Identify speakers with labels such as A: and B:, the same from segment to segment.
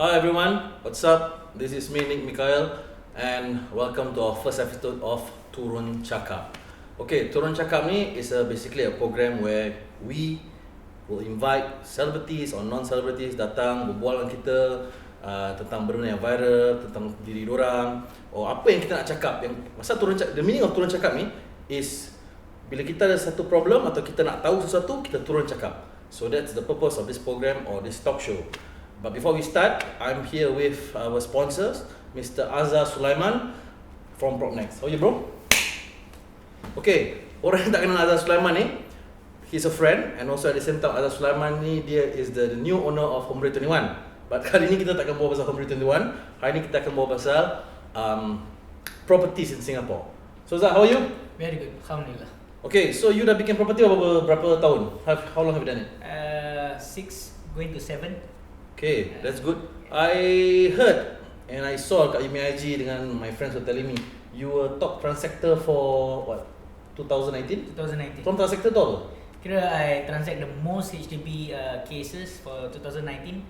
A: Hi everyone, what's up? This is me, Nick Mikhail, and welcome to our first episode of Turun Cakap. Okay, Turun Cakap ni is basically a program where we will invite celebrities or non-celebrities datang berbual dengan kita tentang benda yang viral, tentang diri diorang, or apa yang kita nak cakap. Yang masa the meaning of Turun Cakap ni is bila kita ada satu problem atau kita nak tahu sesuatu, kita turun cakap. So that's the purpose of this program or this talk show. But before we start, I'm here with our sponsors, Mr. Azhar Sulaiman from Propnex. How are you, bro? Okay, orang yang tak kenal Azhar Sulaiman ni, he's a friend, and also at the same time Azhar Sulaiman ni dia is the new owner of Hombre 21. But kali ni kita tak akan bawa pasal Hombre 21. Hari ni kita akan bawa pasal properties in Singapore. So Azhar, how are you?
B: Very good, alhamdulillah.
A: Okay, so you dah bikin property berapa tahun? How long have you done it?
B: 6 going to 7.
A: Okay, that's good. I heard and I saw kat IG dengan my friends were telling me you were top transactor for what? 2019?
B: 2019.
A: From transactor tu apa?
B: Kira I transact the most HDB cases for 2019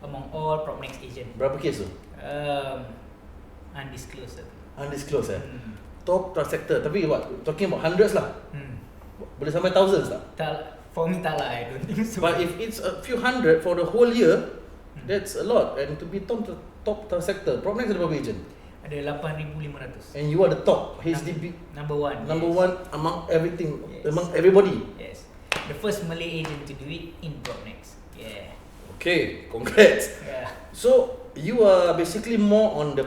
B: among all Propnex agent.
A: Berapa case tu?
B: Undisclosed.
A: Undisclosed Top transactor, tapi what? Talking about hundreds lah. Boleh sampai thousands tak?
B: Tak, for me tak lah, I don't think so.
A: But if it's a few hundred for the whole year, that's a lot. And to be top transactor, Propnex ada berapa agent?
B: Ada 8,500.
A: And you are the top HDB
B: Number one.
A: Number
B: yes.
A: one among everything,
B: Yes.
A: among everybody.
B: Yes. The first Malay agent to do it in Propnex. Yeah.
A: Okay, congrats.
B: Yeah.
A: So you are basically more on the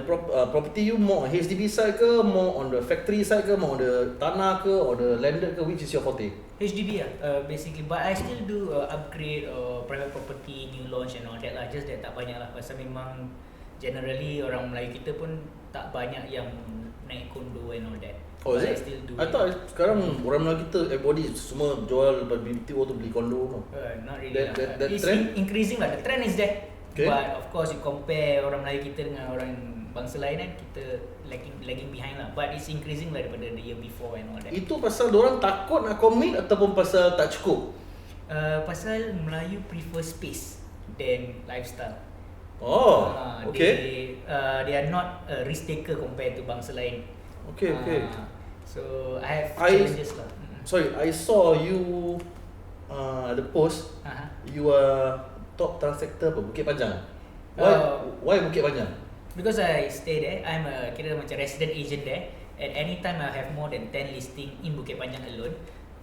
A: property, you more on HDB side ke, more on the factory side ke, more on the tanah ke, or the landed ke, which is your forte?
B: HDB basically, but I still do upgrade or private property, new launch and all that lah. Just that tak banyak lah, pasal memang generally orang Melayu kita pun tak banyak yang naik kondo and all that.
A: Oh,
B: but
A: is it?
B: I still do
A: I thought sekarang orang Melayu kita, everybody semua jual BTO tu beli kondo.
B: not really
A: That
B: it's
A: trend?
B: increasing lah, the trend is there.
A: Okay.
B: But of course you compare orang Melayu kita dengan orang bangsa lain kan, kita lagging behind lah. But it's increasing lah daripada the year before and all that.
A: Itu pasal diorang takut nak commit ataupun pasal tak cukup?
B: Pasal Melayu prefer space than lifestyle.
A: Oh, okay.
B: They are not a risk taker compared to bangsa lain.
A: Okay.
B: So I have challenges lah.
A: Sorry, I saw you the post. You are top transactor apa? Bukit Panjang. Why Bukit Panjang?
B: Because I stay there, I'm a kira macam resident agent there. At any time I have more than 10 listing in Bukit Panjang alone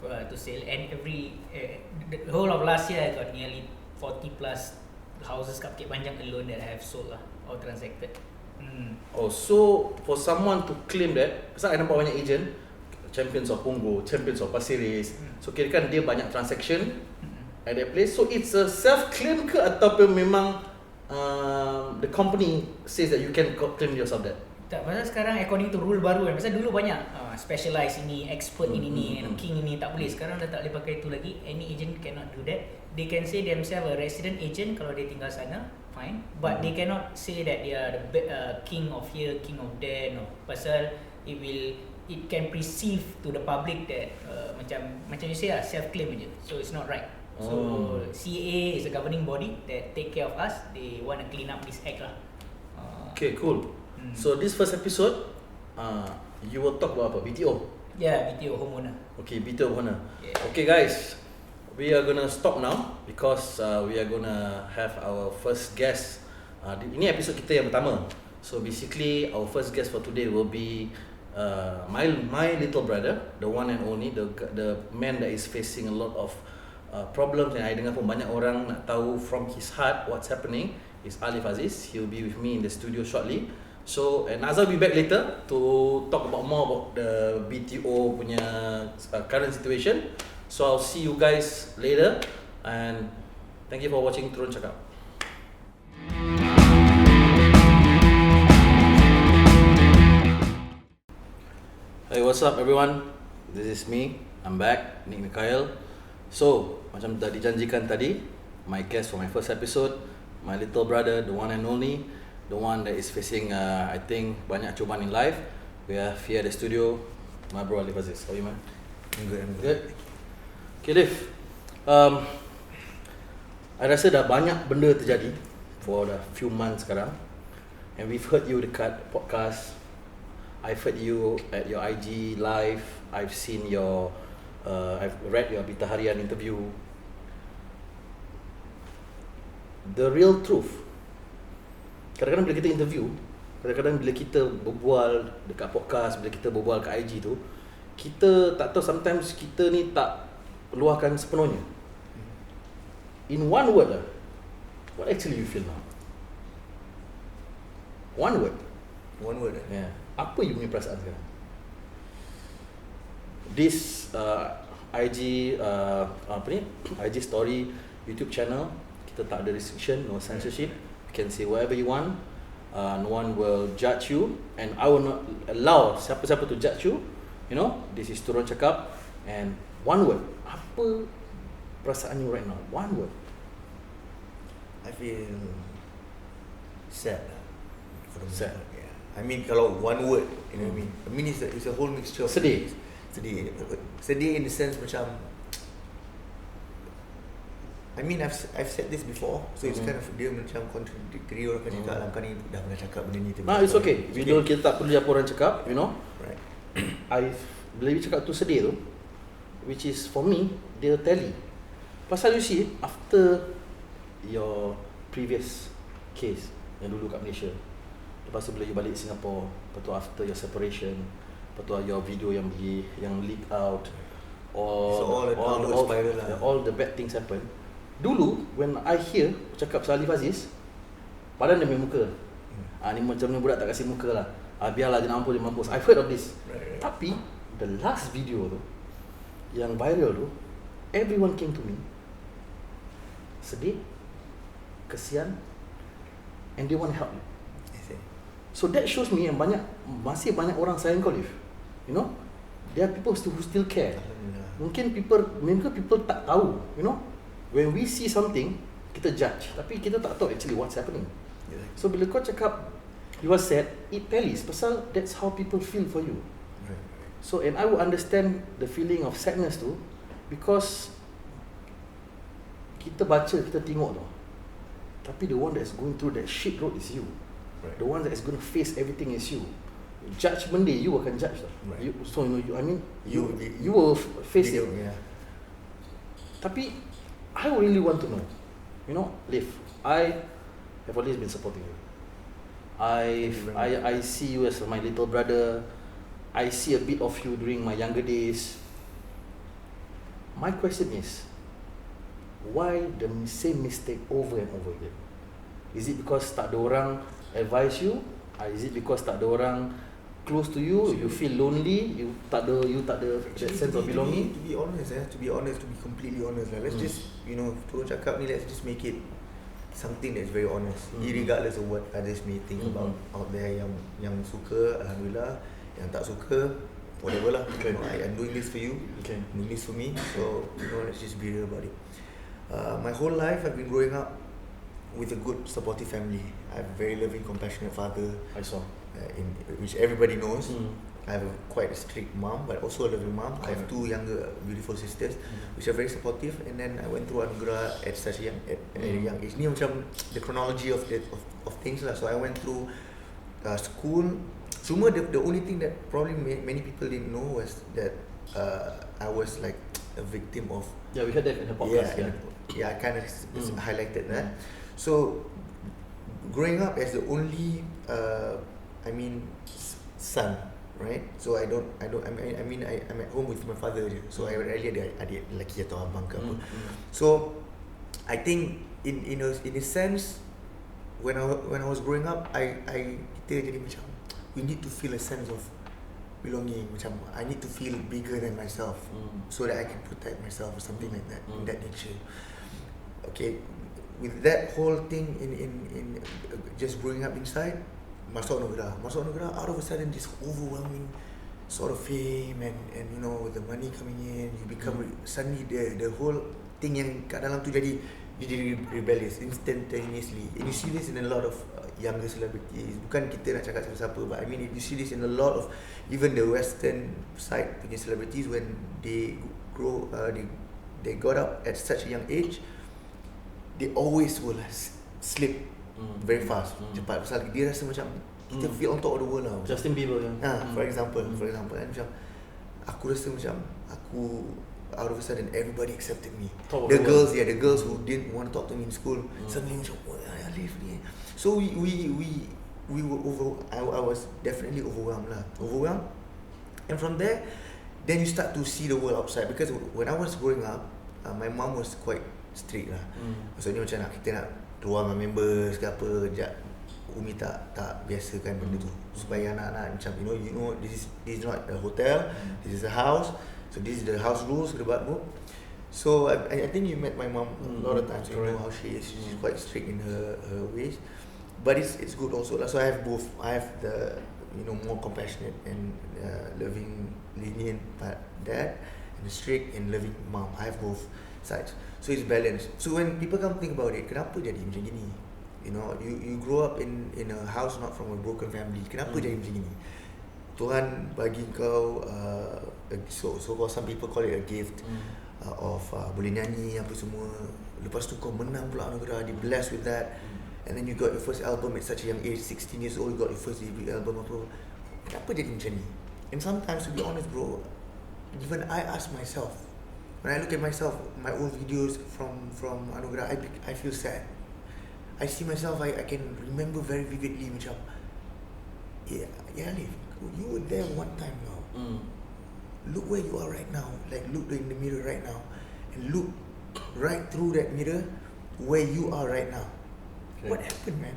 B: to sell. And the whole of last year I got nearly 40 plus houses kat Bukit Panjang alone that I have sold lah or transacted.
A: Oh, so for someone to claim that, pasal I nampak banyak agent, Champions of Punggol, Champions of Pasir Ris, so kira kan dia banyak transaction at that place. So it's a self-claim ke ataupun memang the company says that you can claim yourself that?
B: Tak, pasal sekarang according to rule baru kan. Pasal dulu banyak specialize ini, expert ini, king ini, tak boleh. Sekarang dah tak boleh pakai itu lagi. Any agent cannot do that. They can say themselves a resident agent kalau dia tinggal sana, fine. But they cannot say that they are the king of here, king of there, no. Pasal it can perceive to the public that macam you say lah, self-claim aja. So it's not right. So CA is a governing body that take care of us. They want to clean up this act lah.
A: Okay, cool. So this first episode, you will talk about apa? BTO?
B: Yeah, BTO homeowner.
A: Okay, BTO homeowner.
B: Yeah.
A: Okay guys, we are gonna stop now because we are gonna have our first guest. Ini episode kita yang pertama. So basically our first guest for today will be my little brother, the one and only, the man that is facing a lot of problems, and I dengar pun banyak orang nak tahu from his heart what's happening, is Aliff Aziz. He'll be with me in the studio shortly. So, and Azhar will be back later to talk about more about the BTO punya current situation. So I'll see you guys later, and thank you for watching Turun Cakap. Hey, what's up everyone? This is me. I'm back, Nick Mikhail. So, macam dah dijanjikan tadi, my guest for my first episode, my little brother, the one and only, the one that is facing I think banyak cubaan in life. We have here at the studio my bro Aliff Aziz. How are you, man?
C: I'm good.
A: Okay, Aliff, I rasa dah banyak benda terjadi for a few months sekarang, and we've heard you dekat podcast. I've heard you at your IG live. I've seen your I've read your Berita Harian interview. The real truth, kadang-kadang bila kita interview, kadang-kadang bila kita berbual dekat podcast, bila kita berbual kat IG tu, kita tak tahu, sometimes kita ni tak luahkan sepenuhnya. In one word lah, what actually you feel now? One word.
C: One word.
A: Yeah. Apa you punya perasaan sekarang? This IG IG story, YouTube channel, kita tak ada restriction, no censorship. You can say whatever you want. No one will judge you, and I will not allow siapa-siapa to judge you. You know, this is Turun Cakap, and one word. Apa perasaan you right now? One word.
C: I feel sad.
A: Sad.
C: Yeah. I mean, kalau one word, you know what I mean? I mean, it's a whole mixture of
A: Sedih.
C: Sedih in the sense macam, I mean, I've said this before, so it's kind of dia macam contradictory. Orang kan cakap, kau ni dah pernah cakap benda ni.
A: Nah, it's okay. Kita tak perlu apa orang cakap, you know.
C: Right.
A: Bila you cakap tu sedih tu, which is for me, dia tally. Pasal you see, after your previous case yang dulu kat Malaysia, lepas tu bila you balik Singapore, lepas tu after your separation, lepas tu your video yang leak out, all the bad things happen. Dulu when I hear cakap pasal Aliff Aziz, padahal dia main muka. Ni macam ni budak tak kasih muka lah. Biarlah dia mampus. I've heard of this.
C: Right.
A: Tapi the last video tu yang viral tu, everyone came to me sedih, kesian, and they want to help me. So that shows me yang masih banyak orang sayang kau, Aliff. You know, there are people who still care. Mungkin people tak tahu, you know. When we see something, kita judge, tapi kita tak tahu actually what's happening. So bila kau cakap you are sad, it tells pasal that's how people feel for you. So and I would understand the feeling of sadness tu, because kita baca, kita tengok tu, tapi the one that's going through that shit road is you.
C: Right.
A: The one that is going to face everything is you. Judgment day, you akan judge lah.
C: Right.
A: So you know, you will face it.
C: Yeah.
A: Tapi I really want to know, you know, Aliff, I have always been supporting you. I see you as my little brother. I see a bit of you during my younger days. My question is, why the same mistake over and over again? Is it because tak ada orang advise you? Is it because tak ada orang close to you? You feel lonely? You tak ada that sense of belonging?
C: To be honest, to be completely honest, let's just, you know, Turun Cakap ni, let's just make it something that's very honest, regardless of what others may think about out there. Yang suka, alhamdulillah. Yang tak suka, whatever lah.
A: Okay.
C: You know, I'm doing this for you.
A: Okay.
C: I'm doing this for me. So, you know, let's just be real about it. My whole life, I've been growing up with a good, supportive family. I have a very loving, compassionate father.
A: I saw.
C: Which everybody knows. I have quite a strict mom, but also a loving mom. I have two younger, beautiful sisters, which are very supportive. And then I went through anugerah at such a young age. Ni macam the chronology of things lah. So I went through school. Cuma the only thing that probably many people didn't know was that I was like a victim of.
A: Yeah, we heard that in the podcast.
C: I kind of highlighted that. So growing up as the only son, right? So I'm at home with my father je. So I rarely ada adik lelaki atau abang ke apa. So I think in a sense, when I was growing up, kita jadi macam, we need to feel a sense of belonging. Macam I need to feel bigger than myself, so that I can protect myself or something like that, in that nature. Okay, with that whole thing in just growing up inside, masuk anugerah, out of a sudden this overwhelming sort of fame and you know, the money coming in, you become suddenly the whole thing yang kat dalam tu jadi rebellious instantaneously. And you see this in a lot of younger celebrities. Bukan kita nak cakap siapa-siapa, but I mean you see this in a lot of even the western side punya celebrities. When they grow, they got up at such a young age, they always will slip very fast, cepat. Pasal dia rasa macam kita feel on top of the world lah.
A: Justin Bieber
C: For example, kan macam aku rasa macam aku out of a sudden everybody accepted me. The girls who didn't want to talk to me in school suddenly macam, oh, Aliff ni. So we were I was definitely overwhelmed. And from there, then you start to see the world outside. Because when I was growing up, my mom was quite strict lah. Maksudnya macam kita nak keluar dengan members ke apa, Umi tak biasakan benda tu, supaya anak-anak macam you know this is not a hotel, this is a house, so this is the house rules, debat book. So I think you met my mom a lot of times, you know how she is. She's quite strict in her ways, but it's good also lah. So I have both. I have the more compassionate and loving, lenient dad, and the strict and loving mom. I have both sides, so it's balanced. So when people come think about it, kenapa jadi macam gini? You grow up in a house not from a broken family. Kenapa jadi macam gini? Tuhan bagi kau so some people call it a gift of boleh nyanyi apa semua. Lepas tu kau menang pula anugerah, di blessed with that. And then you got your first album at such a young age, 16 years old, you got your first debut album apa. Kenapa jadi macam ni? And sometimes, to be honest bro, even I ask myself, when I look at myself, my old videos from anugerah, I feel sad. I see myself, I can remember very vividly macam, yeah Aliff, you were there one time now. Look where you are right now. Like, look in the mirror right now, and look right through that mirror where you are right now. Okay. What happened, man?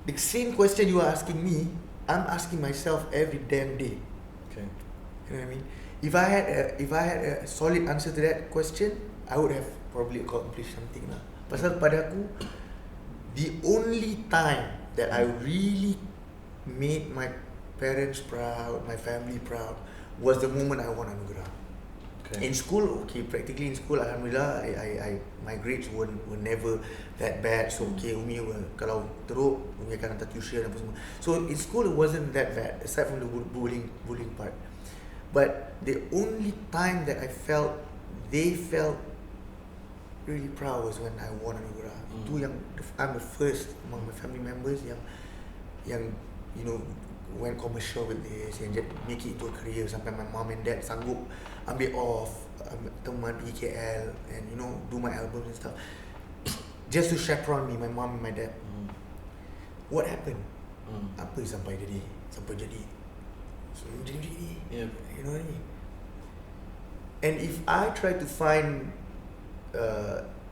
C: The same question you are asking me, I'm asking myself every damn day.
A: Okay.
C: You know what I mean? If I had a solid answer to that question, I would have probably accomplished something lah. Pasal pada aku, the only time that I really made my parents proud, my family proud, was the moment I won anugerah. Okay. In school, practically in school, alhamdulillah, I my grades were never that bad. So Umi kalau teruk, Umi akan hantar tuition apa semua. So in school it wasn't that bad, aside from the bullying part. But the only time that they felt really proud was when I won anugerah. Itu yang I'm the first among my family members yang went commercial with this and make it into a career, sampai my mom and dad sanggup ambil off teman pergi KL and do my albums and stuff just to chaperone me, my mom and my dad. What happened? Apa sampai jadi so jadi
A: yeah.
C: You know what I mean? And if I try to find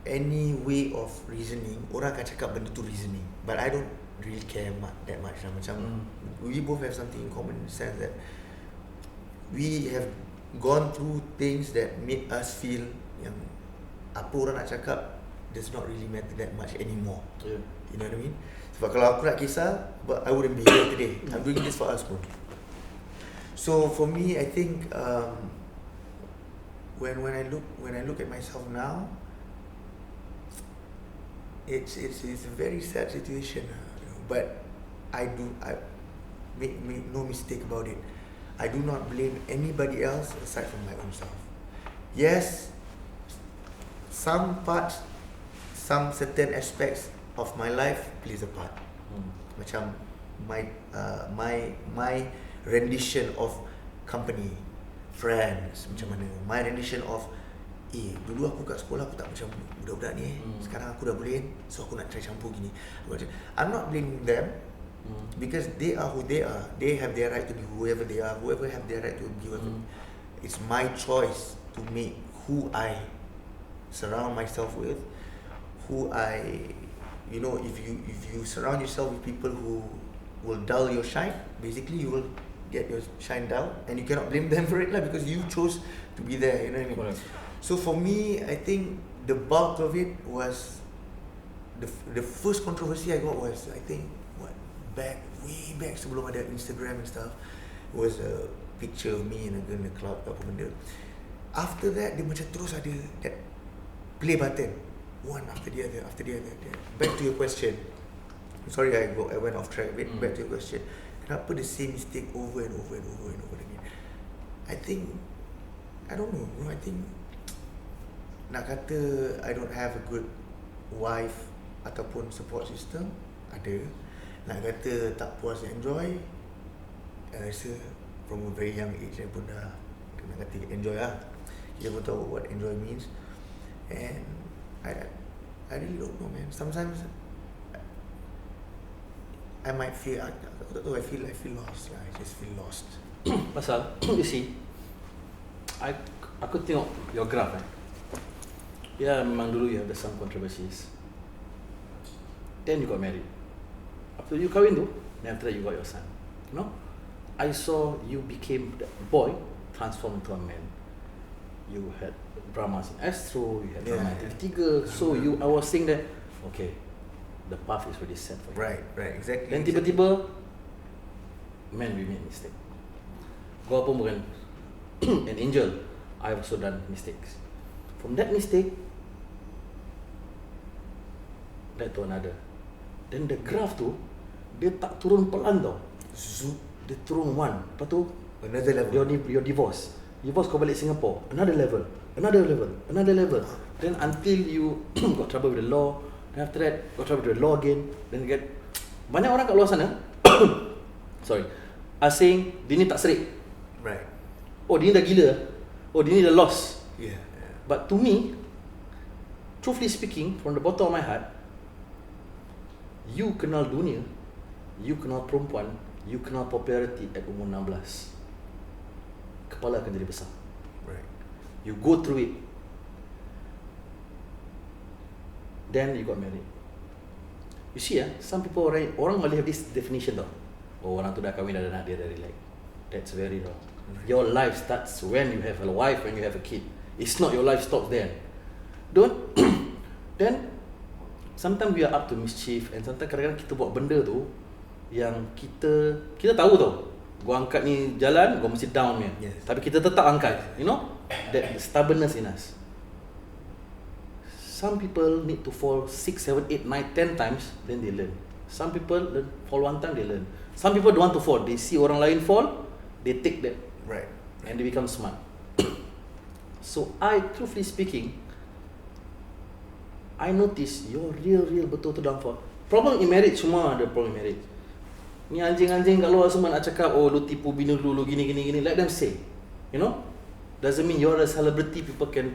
C: any way of reasoning, orang akan cakap benda tu reasoning, but I don't really care that much lah. Macam we both have something in common in the sense that we have gone through things that made us feel yang apa orang nak cakap does not really matter that much anymore.
A: Yeah.
C: You know what I mean? Sebab kalau aku nak kisah, but I wouldn't be here today. I'm doing this for us bro. So for me, I think when I look at myself now, it's a very sad situation, but I make no mistake about it. I do not blame anybody else aside from my own self. Yes, some certain aspects of my life plays a part. Macam my rendition of company, friends, macam mana, my rendition of dulu aku kat sekolah aku tak macam budak-budak ni sekarang aku dah boleh, so aku nak try campur gini. I'm not blaming them because they are who they are. They have their right to be whoever they are. Whoever have their right to be whoever. It's my choice to make who I surround myself with, who I if you surround yourself with people who will dull your shine, basically you will get your shine dull, and you cannot blame them for it lah, because you chose to be there, you know what I mean?
A: Correct.
C: So for me, I think the bulk of it was the first controversy I got was, I think way back sebelum ada Instagram and stuff, was a picture of me in a club apa benda. After that, dia macam terus ada that play button, one after the other. Back to your question. Sorry, I went off track a bit. Back to your question. Kenapa the same mistake over and over again? I think, I don't know. I think nak kata I don't have a good wife, ataupun support system ada. Nak kata tak puas enjoy, I rasa from a very young age I pun dah nak kata enjoy lah. Kita pun tahu what enjoy means. And I really don't know, man. Sometimes I might feel, aku tak tahu, I feel lost lah. I just feel lost.
A: Pasal you see, aku tengok your graph ya, memang dulu you have some controversies, then you got married, after you kahwin tu, then after that you got your son, you know. I saw you became the boy transformed into a man. You had dramas in Astro, you had drama in TV3, so I was saying that okay, the path is already set for you.
C: Right, exactly.
A: Then tiba-tiba, man, we made mistake. Kau pun bukan an angel. I also done mistakes. From that mistake, led to another. Then the graph tu, dia tak turun pelan tau.
C: Zoom.
A: Dia turun one. Lepas tu,
C: Another level.
A: your divorce. Divorce kau balik Singapore. Another level. Then until you got trouble with the law. Then after that, got trouble with the law again. Then you get, banyak orang kat luar sana sorry, are saying dia ni tak serik.
C: Right.
A: Oh, dia ni dah gila. Oh, dia ni dah lost.
C: Yeah.
A: But to me, truthfully speaking, from the bottom of my heart, you kenal dunia, you kenal perempuan, you kenal popularity at umur 16. Kepala akan jadi besar.
C: Right.
A: You go through it. Then you got married. You see some people, orang boleh have this definition tau. Oh, orang tu dah kahwin, dah ada anak, dia dah relax. That's very wrong. Your life starts when you have a wife, when you have a kid. It's not your life stops there. Don't. Then sometimes we are up to mischief, and sometimes kadang-kadang kita buat benda tu yang kita tahu tau, gua angkat ni jalan, gua mesti down ni.
C: Yes.
A: Tapi kita tetap angkat. You know? That stubbornness in us. Some people need to fall 6, 7, 8, 9, 10 times, then they learn. Some people fall one time, they learn. Some people don't want to fall. They see orang lain fall, they take that.
C: Right.
A: And they become smart. So truthfully speaking, I notice your real betul-betul downfall. Problem in marriage, semua ada problem in marriage. Ni anjing-anjing kat luar semua nak cakap, oh lu tipu bini lu gini. Let them say. You know? Doesn't mean you're a celebrity, people can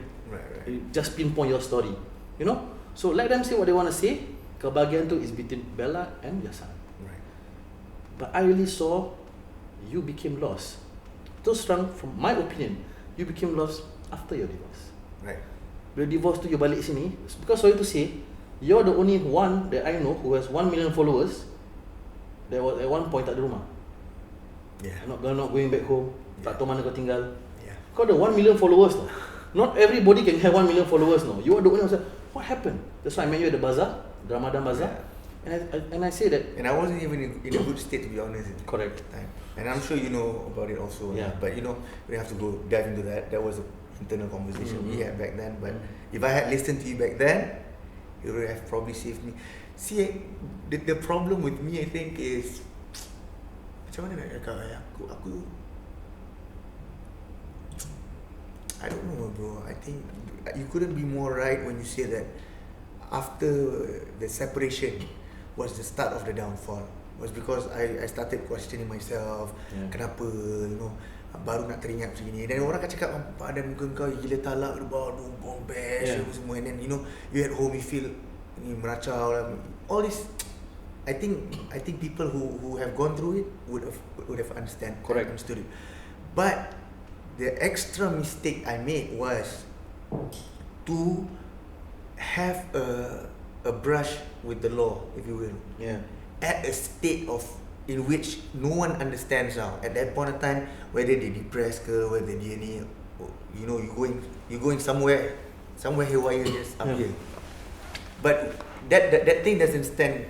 A: just pinpoint your story. You know? So let them say what they want to say. Kebahagiaan tu is between Bella and your son.
C: Right.
A: But I really saw you became lost. Terus terang, from my opinion, you became lost after your divorce.
C: Right.
A: Bila divorce tu you balik sini, because sorry to say, you're the only one that I know who has 1 million followers that was at one point tak ada rumah.
C: Yeah.
A: Not going back home, tak tahu mana kau tinggal.
C: Yeah.
A: Kau ada 1 million followers tau. Not everybody can have 1 million followers no. You are the only one who said, what happened? That's why I met you at the bazaar, the Ramadan bazaar. Yeah. And I say that.
C: And I wasn't even in a good state, to be honest.
A: Correct.
C: At the time. And I'm sure you know about it also.
A: Yeah.
C: But we have to go dive into that. That was an internal conversation we had back then. But if I had listened to you back then, it would have probably saved me. See, the problem with me, I think, is macam mana nak cakap aku I don't know, bro. I think you couldn't be more right when you say that after the separation was the start of the downfall. Was because I started questioning myself. Kenapa, baru nak teringat macam ni. Dan orang akan cakap, padan muka kau gila talak, lu bawa bomb bash semua. And then you at home you feel ni meracau lah. All this, I think people who have gone through it would have understood it. But the extra mistake I made was to have a brush with the law, if you will.
A: Yeah.
C: At a state in which no one understands now. At that point of time, whether they depressed ke, whether dia ni, you going somewhere haywire just up here. But that thing doesn't stand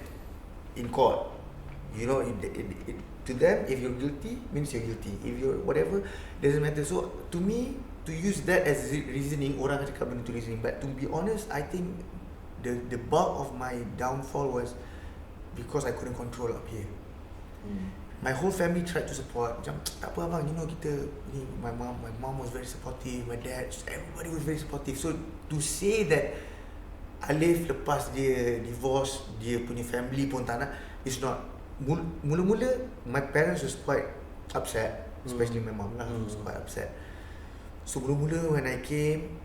C: in court. To them, if you're guilty, means you're guilty. If you're whatever, doesn't matter. So to me, to use that as reasoning, orang akan cakap benda tu reasoning. But to be honest, I think the bulk of my downfall was because I couldn't control up here. My whole family tried to support. Macam, tak apa abang, kita ni, my mom was very supportive, my dad, everybody was very supportive. So to say that I Aliff lepas dia divorce, dia punya family pun tak nak. It's not. Mula-mula my parents was quite upset, especially my mom lah, was quite upset. So mula-mula when I came,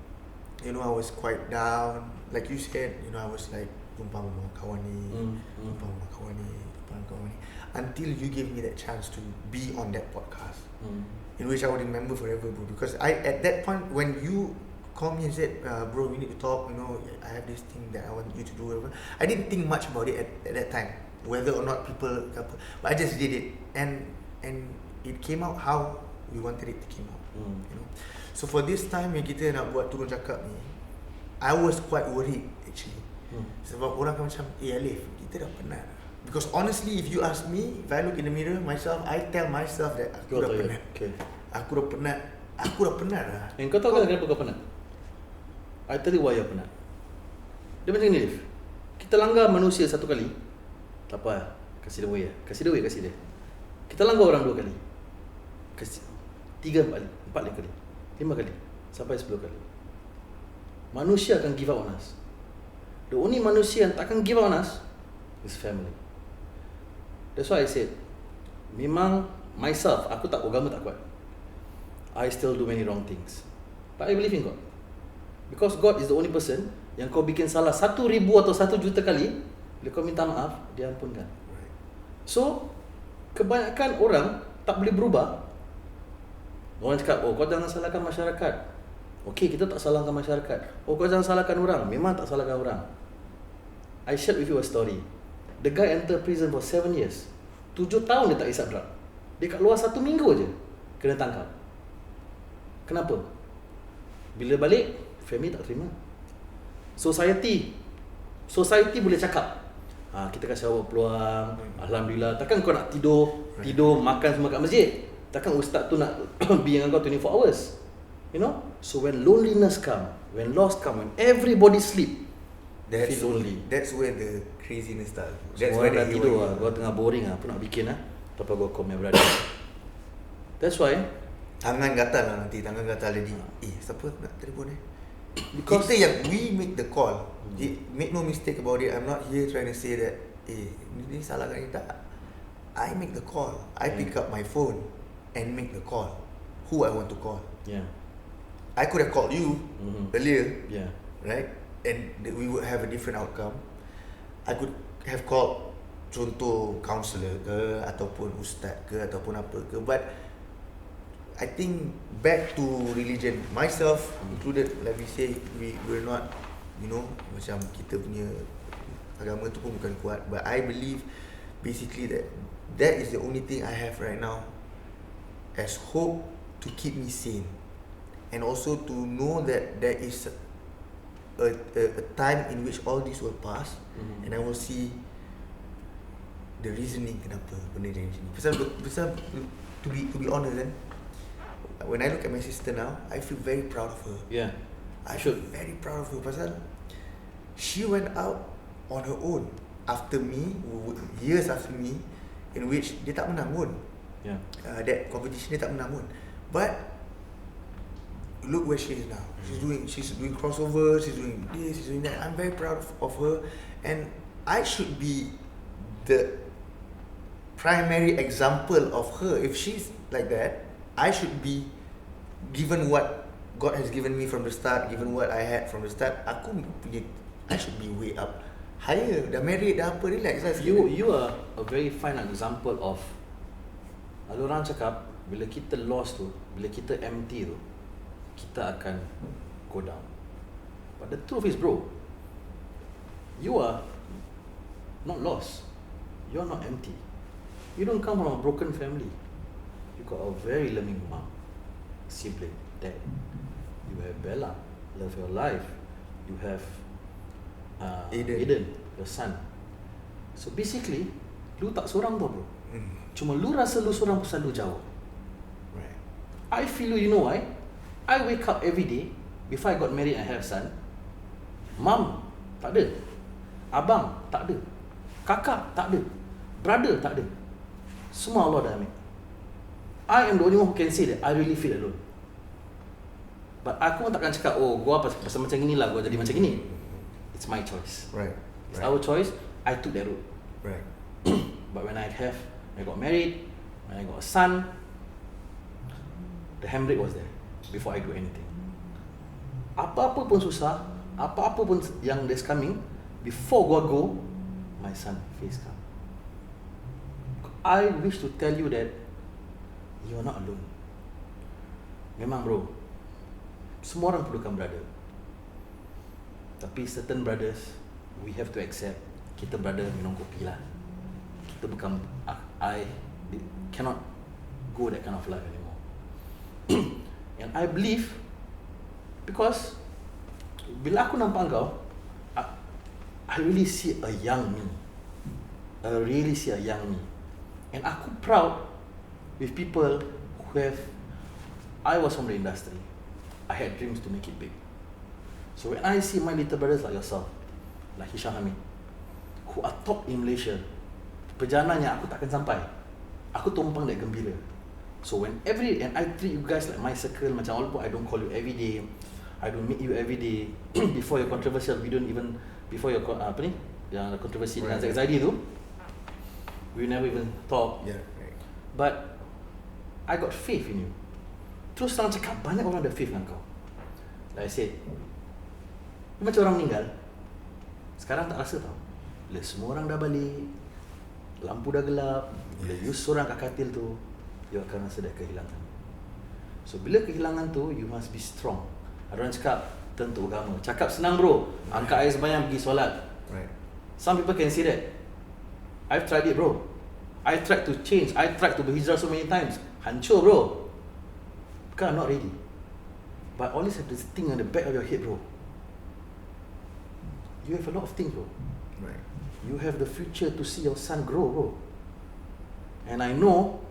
C: I was quite down. Like you said, I was like tumpang rumah kawan ni, tumpang rumah kawan ni. Until you gave me that chance to be on that podcast, in which I would remember forever, bro. Because at that point when you called me and said, bro, we need to talk, I have this thing that I want you to do, whatever. I didn't think much about it at that time, whether or not people, but I just did it, and it came out how we wanted it to come out. So for this time yang kita nak buat Turun Cakap ni, I was quite worried actually. Sebab orang akan macam, Aliff, kita dah penat. Because honestly, if you ask me, if I look in the mirror myself, I tell myself that aku dah penat.
A: Okay.
C: Aku dah penat lah.
A: And kau tahu kan kenapa kau penat? I tell you why you're penat. Dia macam ni, Aliff. Kita langgar manusia satu kali, tak apa lah. Kasih dia kasih dia. Kita langgar orang 2 kali, kasih 3 kali, 4 kali, 5 kali, sampai 10 kali. Manusia akan give up on us. The only manusia yang takkan give up on us is family. That's why I said, memang myself, aku tak agama tak kuat. I still do many wrong things, but I believe in God. Because God is the only person yang kau bikin salah 1,000 atau 1 juta kali, bila kau minta maaf, dia ampunkan. So, kebanyakan orang tak boleh berubah. Orang cakap, oh kau jangan salahkan masyarakat. Okay, kita tak salahkan masyarakat. Oh kau jangan salahkan orang. Memang tak salahkan orang. I shared with you a story. The guy enter prison for 7 years. 7 tahun dia tak isap drug. Dia kat luar 1 minggu je kena tangkap. Kenapa? Bila balik, family tak terima. Society boleh cakap, kita kasih awak peluang, alhamdulillah. Takkan kau nak tidur, makan semua kat masjid. Takkan ustaz tu nak be dengan kau 24 hours. So when loneliness come, when loss come, when everybody sleep, feel lonely.
C: That's where the craziness starts. That's
A: Semua
C: where
A: dah
C: the
A: tidur lah. Kau tengah boring lah. Apa nak bikin lah. Lepas kau call my brother. That's why
C: tangan gatal lah nanti. Tangan gatal jadi siapa nak telefon
A: Because
C: kita yang we make the call. Make no mistake about it. I'm not here trying to say that ni salah kan tak. I make the call. I pick up my phone and make the call. Who I want to call.
A: Yeah.
C: I could have called you earlier.
A: Yeah.
C: Right? And we would have a different outcome. I could have called contoh counsellor ke, ataupun ustaz ke, ataupun apa ke. But I think back to religion, myself included, like we say, we're not, macam kita punya agama tu pun bukan kuat. But I believe basically that is the only thing I have right now as hope to keep me sane. And also to know that there is a time in which all this will pass, and I will see the reasoning kenapa benda ni macam ni. Pasal to be honest kan, when I look at my sister now, I feel very proud of her.
A: Yeah.
C: I feel very proud of her pasal she went out on her own after me, years after me, in which dia tak menang pun.
A: Yeah.
C: That competition dia tak menang pun. But look where she is now. She's doing crossover, she's doing this, she's doing that. I'm very proud of her, and I should be the primary example of her. If she's like that, I should be, given what God has given me from the start, given what I had from the start, I should be way up higher. Dah married, dah apa, relax lah.
A: You are a very fine example of, ada orang cakap bila kita lost tu, bila kita empty tu, kita akan go down. But the truth is, bro, you are not lost. You are not empty. You don't come from a broken family. You got a very loving mom, sibling, dad. You have Bella, love your life. You have Eden, your son. So basically, lu tak seorang tau, bro. Cuma lu rasa lu seorang pasal lu jauh.
C: Right.
A: I feel you know why? I wake up every day. Before I got married and have son, mom tak ada, abang tak ada, kakak tak ada, brother tak ada. Semua Allah dah ambil. I am the only one who can say that I really feel alone. But aku pun takkan cakap, oh gua pasal macam inilah gua jadi macam ini. it's my choice.
C: Right.
A: It's our choice. I took that route.
C: Right.
A: But when I got married, when I got a son, the handbrake was there before I do anything. Apa-apa pun susah, apa-apa pun yang that's coming, before gua go, my son face come. I wish to tell you that you're not alone. Memang bro, semua orang perlukan brother. Tapi certain brothers, we have to accept, kita brother minum kopi lah. Kita bukan, I cannot go that kind of life anymore. And I believe, because bila aku nampak kau, I really see a young me. I really see a young me. And aku proud with people who have, I was from the industry. I had dreams to make it big. So when I see my little brothers like yourself, like Hisham Hamid, who are top in Malaysia, perjalanannya aku takkan sampai. Aku tumpang that gembira. So and I treat you guys like my circle, macam walaupun I don't call you every day, I don't meet you every day. Before your controversial, we don't even, before your apa ni, yang kontroversi dengan Zaidi tu, we never even talk.
C: Yeah, right.
A: But I got faith in you. Terus terang cakap, banyak orang ada faith dengan kau. Like I said, macam orang meninggal, sekarang tak rasa tau. Bila semua orang dah balik, lampu dah gelap, bila you seorang kat katil tu, you akan rasa dah kehilangan. So bila kehilangan tu, you must be strong. Ada orang cakap, turn to agama. Cakap senang bro, angkat air sembahyang, pergi solat.
C: Right.
A: Some people can say that. I've tried it bro. I tried to change, I tried to berhijrah so many times. Hancur bro. Because I'm not ready. But always have this thing on the back of your head bro. You have a lot of things bro.
C: Right.
A: You have the future to see your son grow bro. And I know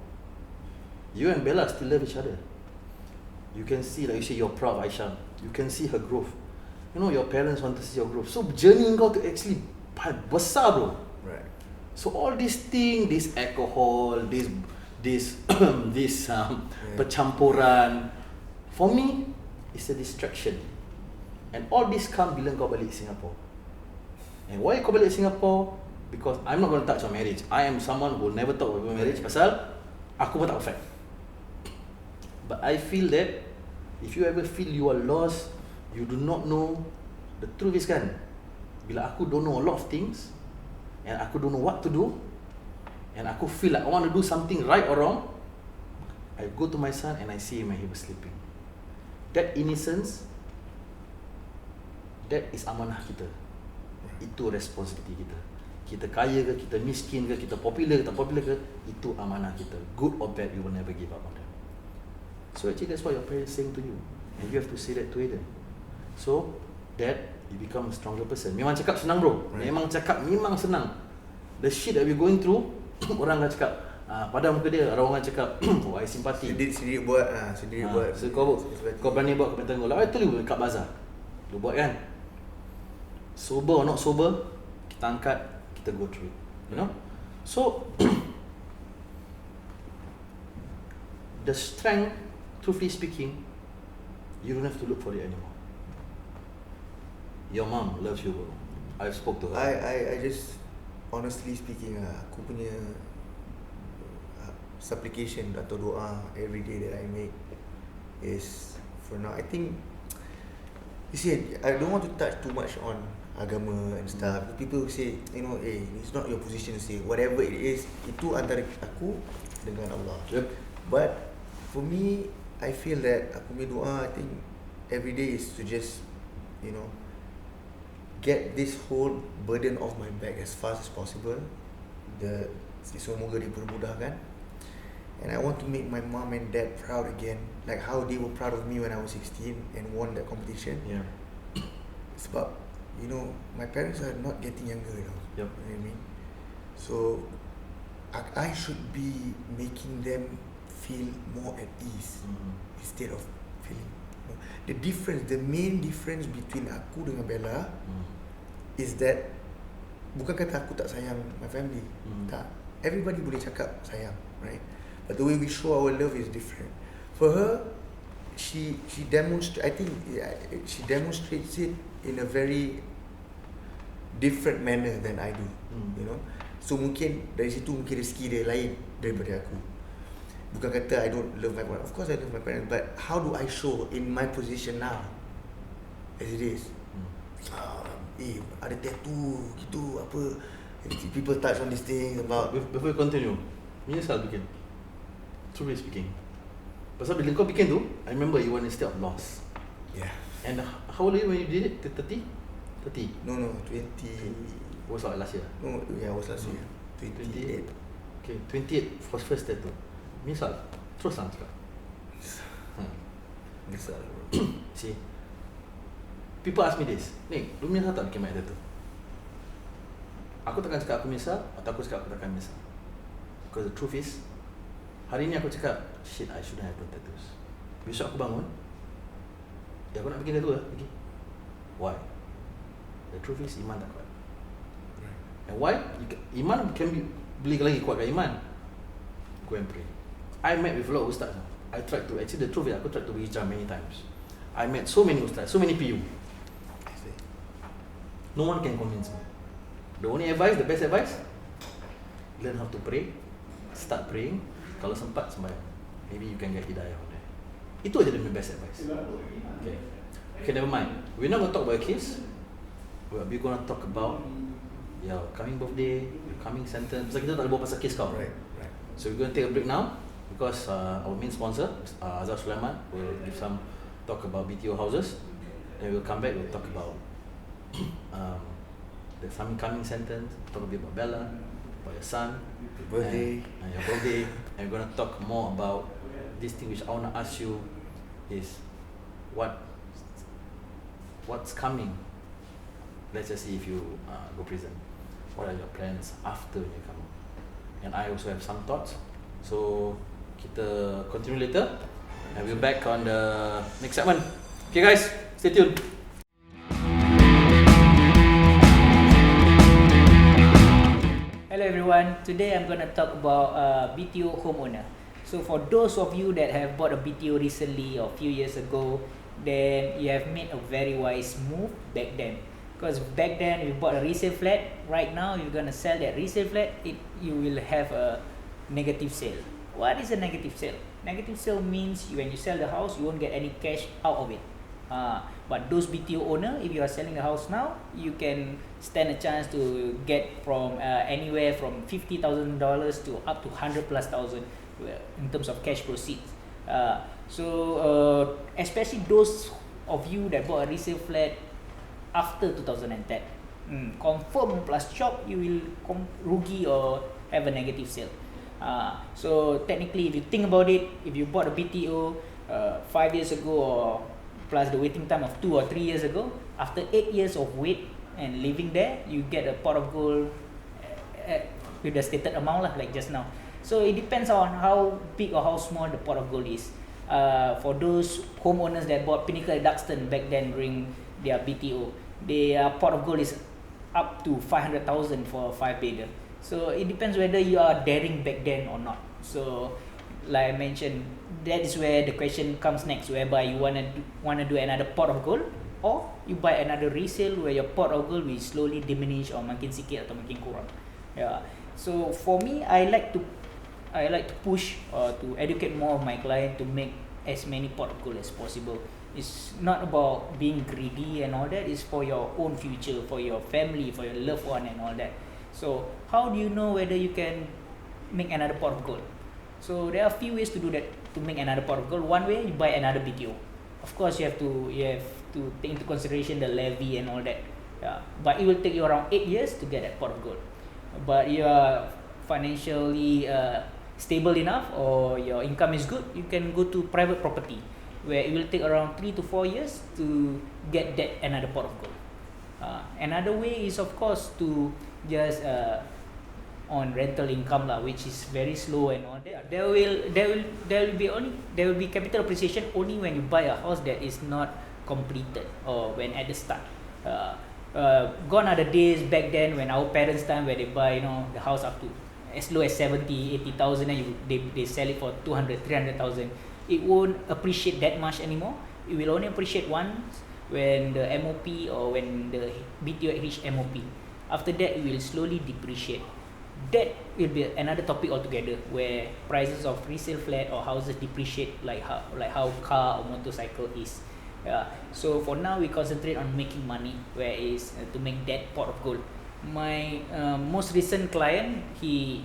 A: you and Bella still love each other. You can see, like you say, you're proud of Aisha. You can see her growth. You know your parents want to see your growth. So journey kau to actually besar bro.
C: Right.
A: So all these things, this alcohol, this percampuran, for me, it's a distraction. And all this come bila kau balik Singapore. And why kau balik Singapore? Because I'm not going to touch on marriage. I am someone who will never talk about marriage pasal aku pun tak perfect. But I feel that if you ever feel you are lost, you do not know, the truth is kan, bila aku don't know a lot of things, and aku don't know what to do, and aku feel like I want to do something right or wrong, I go to my son and I see him and he was sleeping. That innocence, that is amanah kita. Itu responsibility kita. Kita kaya ke, kita miskin ke, kita popular ke, tak popular ke, itu amanah kita. Good or bad, we will never give up on them. So actually that's what your parents saying to you, and you have to say that to them. So that you become a stronger person. Memang cakap senang bro.
C: Right.
A: Memang cakap memang senang. The shit that we're going through, orang akan cakap, pada muka dia, orang cakap, oh I simpati.
C: Sendiri buat, sendiri buat.
A: So kau berani buat kebetulan kau. I told you kat bazar. Lu buat kan? Sober or not sober, kita angkat, kita go through it. You know? So the strength, truthfully speaking, you don't have to look for it anymore. Your mom loves you bro. I've spoke to her.
C: I just, honestly speaking, aku punya supplication atau doa every day that I make is, for now, I think, you see, I don't want to touch too much on agama and stuff. People say, you know, it's not your position to say whatever it is, itu antara aku dengan Allah.
A: Yep.
C: But for me, I feel that aku punya doa, I think every day is to just, you know, get this whole burden off my back as fast as possible. Semoga dipermudahkan. And I want to make my mom and dad proud again, like how they were proud of me when I was 16 and won that competition.
A: Yeah.
C: Sebab, you know, my parents are not getting younger now.
A: Yep.
C: You know what I mean? So I should be making them feel more at ease instead of feeling, you know, the main difference between aku dengan Bella is that bukan kata aku tak sayang my family. Tak. Everybody boleh cakap sayang, right? But the way we show our love is different. For her, she demonstrates it in a very different manner than I do. You know. So mungkin dari situ mungkin rezeki dia lain daripada aku. Bukan kata I don't love my parents. Of course I love my parents, but how do I show in my position now as it is? Ada tattoo gitu apa. People touch on this thing about.
A: Before you continue, menyesal bikin. Truly speaking. Pasal bila kau bikin tu, I remember you were in a state of loss.
C: Yeah.
A: And how old were you when you did it? 30? 30?
C: No, 20.
A: Was like last year?
C: No, yeah, was last year. 28.
A: Okay, 28 for first tattoo. Menyesal? Terus lah cakap.
C: Menyesal bro.
A: See, people ask me this, Nick, lu menyesal tak bikin banyak tattoo? Aku takkan cakap aku menyesal, atau aku cakap aku takkan menyesal. Because the truth is, hari ni aku cakap, shit, I shouldn't have done tattoos. Besok aku bangun, aku nak bikin tattoo lah, pergi. Why? The truth is, iman tak kuat. And why? Iman can be, beli lagi kuatkan iman. Go and pray. I met with a lot of ustaz. I tried to, actually the truth is, aku tried to hijrah many times. I met so many ustaz, so many PU. No one can convince me. The only advice, the best advice, learn how to pray, start praying. Kalau sempat sembahyang, maybe you can get hidayah on there. Itu aja the best advice. Okay, never mind. We're not gonna talk about kids. We're gonna talk about your coming birthday, your coming sentence. Pasal kita tak boleh buat pasal kes kau.
C: Right.
A: So we're gonna take a break now because our main sponsor, Azhar Sulaiman, will give some talk about BTO houses. Then we'll come back. We'll talk about the coming sentence, talk a bit about Bella, about your son,
C: Birthday.
A: and your birthday, and we're gonna talk more about this thing which I wanna ask you is what's coming. Let's just see if you go prison. What are your plans after you come out? And I also have some thoughts. So kita continue later, and we'll back on the next segment. Okay guys, stay tuned.
B: Hello everyone, today I'm going to talk about BTO homeowner. So for those of you that have bought a BTO recently or a few years ago, then you have made a very wise move back then. Because back then you bought a resale flat, right now you're going to sell that resale flat, you will have a negative sale. What is a negative sale? Negative sale means when you sell the house, you won't get any cash out of it. But those BTO owner, if you are selling the house now, you can stand a chance to get from anywhere from $50,000 to up to $100,000+ in terms of cash proceeds. So especially those of you that bought a resale flat after 2010, confirm plus chop you will rugi or have a negative sale. So technically, if you think about it, if you bought a BTO 5 years ago or plus the waiting time of 2 or 3 years ago, after 8 years of wait and living there, you get a pot of gold with the stated amount lah, like just now. So it depends on how big or how small the pot of gold is. For those homeowners that bought Pinnacle at Duxton back then during their BTO, their pot of gold is up to 500,000 for a 5-bedder. So it depends whether you are daring back then or not. So like I mentioned, that is where the question comes next, whereby you wanna do another pot of gold, or you buy another resale where your pot of gold will slowly diminish or makin sikit atau makin kurang. Yeah. So for me, I like to push or to educate more of my client to make as many pot of gold as possible. It's not about being greedy and all that. It's for your own future, for your family, for your loved one and all that. So how do you know whether you can make another pot of gold? So there are a few ways to do that, to make another pot of gold. One way, you buy another BTO. Of course, you have to take into consideration the levy and all that. Yeah. But it will take you around 8 years to get that pot of gold. But you are financially stable enough or your income is good, you can go to private property, where it will take around 3 to 4 years to get that another pot of gold. Another way is of course to just on rental income lah, which is very slow and all that. There will be capital appreciation only when you buy a house that is not completed or when at the start. Gone are the days back then when our parents' time where they buy the house up to as low as 70,000-80,000 and they sell it for 200,000-300,000. It won't appreciate that much anymore. It will only appreciate once when the MOP or when the BTO reach MOP. After that, it will slowly depreciate. That will be another topic altogether, where prices of resale flat or houses depreciate like how car or motorcycle is. So for now, we concentrate on making money, whereas to make that pot of gold. My most recent client, he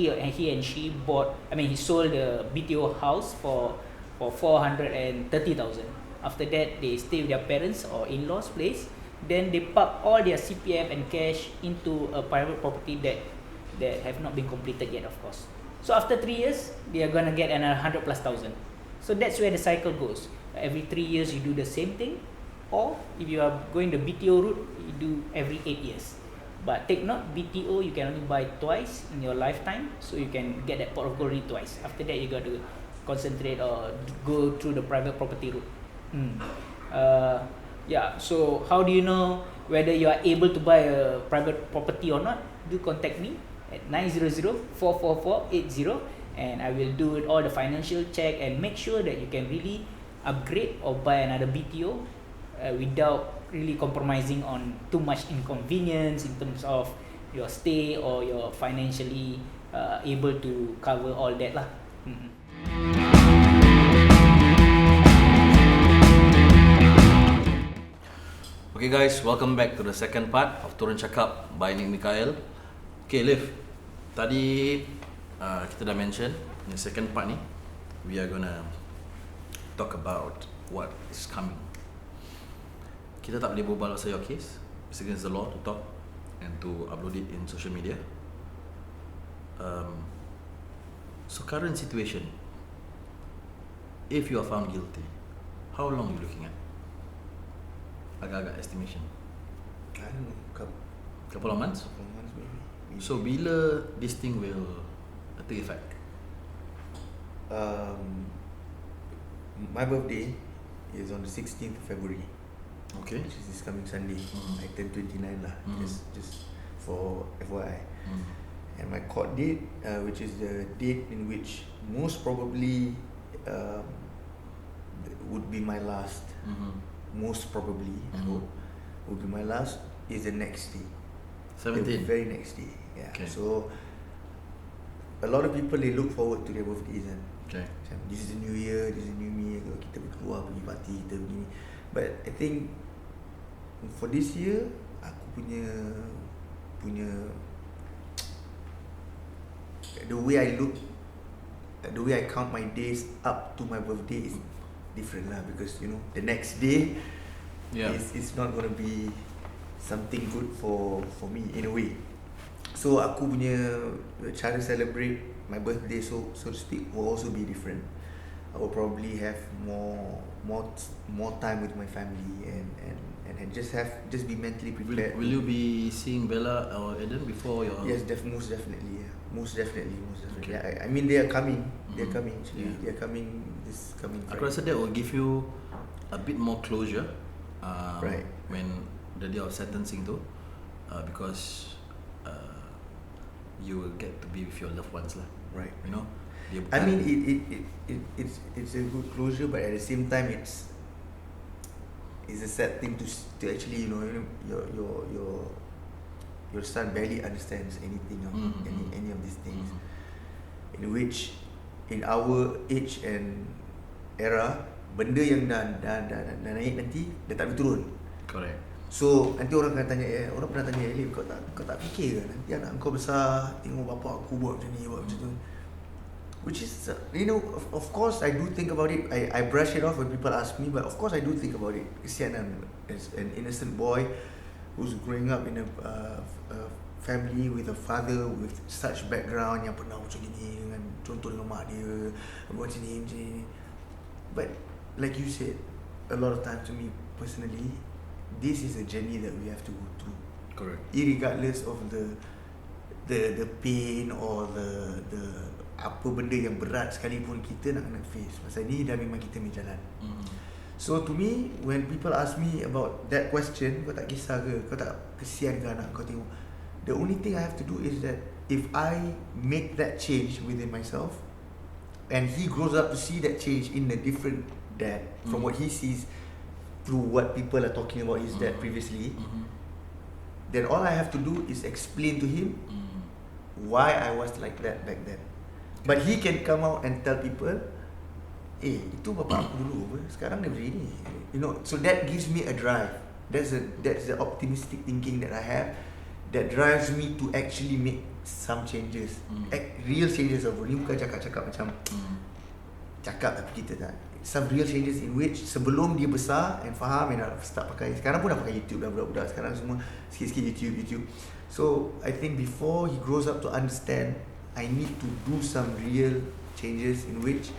B: and she bought. I mean, he sold the BTO house for 430,000. After that, they stay with their parents or in-laws' place. Then they park all their CPF and cash into a private property that have not been completed yet, of course. So after 3 years, they are gonna get another 100,000+. So that's where the cycle goes. Every 3 years you do the same thing, or if you are going the BTO route, you do every 8 years. But take note, BTO you can only buy twice in your lifetime, so you can get that pot of gold only twice. After that, you got to concentrate or go through the private property route. So how do you know whether you are able to buy a private property or not? Do contact me at 900-444-80, and I will do all the financial check and make sure that you can really upgrade or buy another BTO without really compromising on too much inconvenience in terms of your stay or you're financially able to cover all that lah.
A: Okay guys, welcome back to the second part of Turun Cakap by Nick Mikhail. Okay Aliff, tadi kita dah mention in the second part ni, we are gonna talk about what is coming. Kita tak boleh berbual pasal your case. It's against the law to talk and to upload it in social media. So current situation, if you are found guilty, how long are you looking at? Agak-agak estimation.
C: I don't know,
A: Couple of months?
C: couple months maybe.
A: So bila this thing will take effect?
C: My birthday is on the 16th of February,
A: Okay.
C: which is this coming Sunday. I turn 29 lah, just for FYI. And my court date, which is the date in which most probably would be my last, most probably, I hope, would be my last, is the next day.
A: 17.
C: The very next day. Yeah.
A: Okay.
C: So a lot of people, they look forward to their birthdays and
A: Okay.
C: macam, this is a new year, this is a new me, kita keluar pergi party, kita begini. But I think for this year, aku punya the way I look, the way I count my days up to my birthday is different lah, because you know the next day is not gonna be something good for me in a way. So aku punya cara celebrate my birthday, so to speak, will also be different. I will probably have more time with my family and just be mentally prepared.
A: Will you be seeing Bella or Eden before your?
C: Yes, most definitely. Yeah. Most definitely.
A: Okay.
C: I mean, they are coming. They're coming. Actually, they are coming this coming
A: Aku
C: Friday.
A: rasa that will give you a bit more closure.
C: Right.
A: When the day of sentencing tu, because you will get to be with your loved ones lah.
C: Right.
A: You know.
C: I mean, it's a good closure, but at the same time, it's a sad thing to actually, you know, your son barely understands anything of any of these things. In which, in our age and era, benda yang dah naik nanti dah tak boleh turun.
A: Correct.
C: So nanti orang akan tanya, orang pernah tanya, Aliff, kau tak fikir ke nanti anak kau besar tengok bapak aku buat macam ni, buat macam tu. Which is, you know, of course I do think about it. I brush it off when people ask me, but of course I do think about it. Kesian kan, as an innocent boy who's growing up in a family with a father with such background yang pernah macam gini dengan contoh dengan mak dia, macam ni. But like you said, a lot of times to me personally, this is a journey that we have to go through.
A: Correct.
C: Irregardless of the pain or the apa benda yang berat sekalipun, kita nak kena face. Pasal ni dah memang kita punya jalan. So to me, when people ask me about that question, kau tak kisah ke, kau tak kesian ke anak kau tengok, the only thing I have to do is that if I make that change within myself and he grows up to see that change in a different dad from what he sees through what people are talking about his dad previously, then all I have to do is explain to him why I was like that back then. But he can come out and tell people, itu bapak aku dulu, sekarang dia begini. You know, so that gives me a drive. That's the optimistic thinking that I have, that drives me to actually make some changes, real changes. Ni bukan cakap-cakap macam cakap tapi kita tak. Some real changes in which sebelum dia besar and faham and start pakai, sekarang pun dah pakai YouTube dah, budak-budak sekarang semua sikit-sikit YouTube. So I think before he grows up to understand, I need to do some real changes in which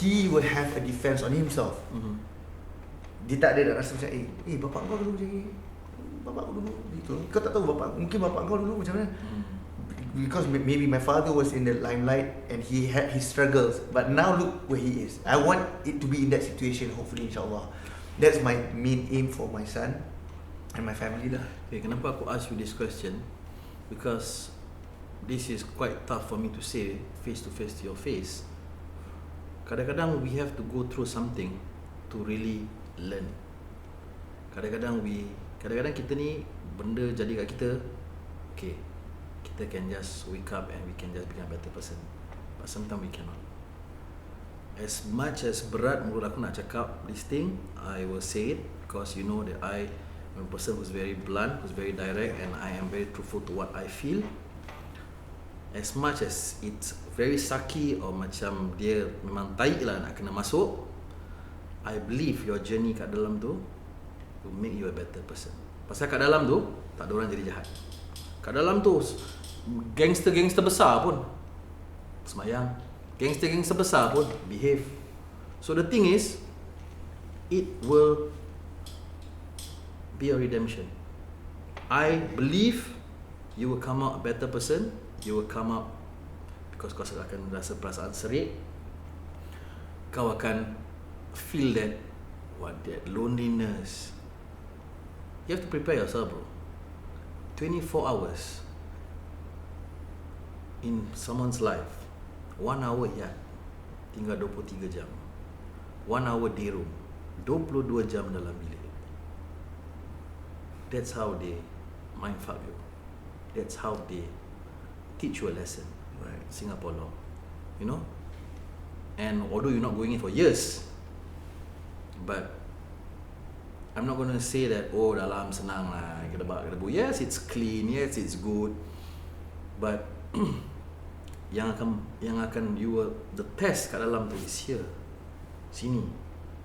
C: he will have a defense on himself. Dia tak ada nak rasa macam bapak kau dulu macam ni, bapak aku dulu gitu. Kau tak tahu mungkin bapak kau dulu macam mana. Because maybe my father was in the limelight and he had his struggles, but now look where he is. I want it to be in that situation, hopefully, insyaAllah. That's my main aim for my son and my family lah.
A: Okay, kenapa aku ask you this question? Because this is quite tough for me to say face to your face. Kadang-kadang we have to go through something to really learn. Kadang-kadang kita ni benda jadi kat kita, okay, kita can just wake up and we can just become a better person. But sometimes we cannot. As much as berat menurut aku nak cakap this thing, I will say it because you know that I am a person who's very blunt, who's very direct, and I am very truthful to what I feel. As much as it's very sucky or macam dia memang taik lah nak kena masuk, I believe your journey kat dalam tu will make you a better person. Pasal kat dalam tu tak ada orang jadi jahat. Kat dalam tu gangster besar pun semayang, gangster besar pun behave. So the thing is, it will be a redemption. I believe you will come out a better person. You will come out because kau akan rasa perasaan serik. Kau akan feel that loneliness. You have to prepare yourself, bro. 24 hours in someone's life. 1 hour tinggal 23 jam. 1 hour di room, 22 jam dalam bilik. That's how they mind fuck you. That's how they teach you a lesson.
C: Right.
A: Singapore law, you know. And although you're not going in for years, but I'm not going to say that dalam senang lah, kedebak-kedebu. Yes, it's clean. Yes, it's good. But yang akan the test kat dalam tu is here. Sini.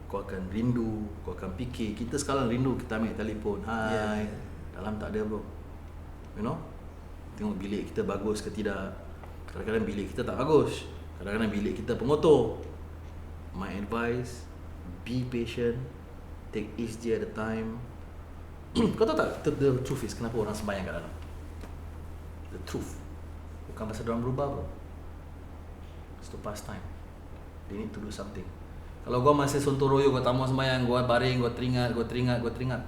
A: Kau akan rindu, kau akan fikir. Kita sekarang rindu, kita ambil telefon. Hai. Dalam tak ada, bro. You know? Tengok bilik kita bagus ke tidak. Kadang-kadang bilik kita tak bagus. Kadang-kadang bilik kita pengotor. My advice, be patient. Take each day at a time. Kau tahu tak the truth is kenapa orang sembahyang kat dalam? The truth bukan pasal diorang berubah, bro. It's to pass time. They need to do something. Kalau gua masih sontoroyo, gua tak mau sembahyang, gua baring, gua teringat,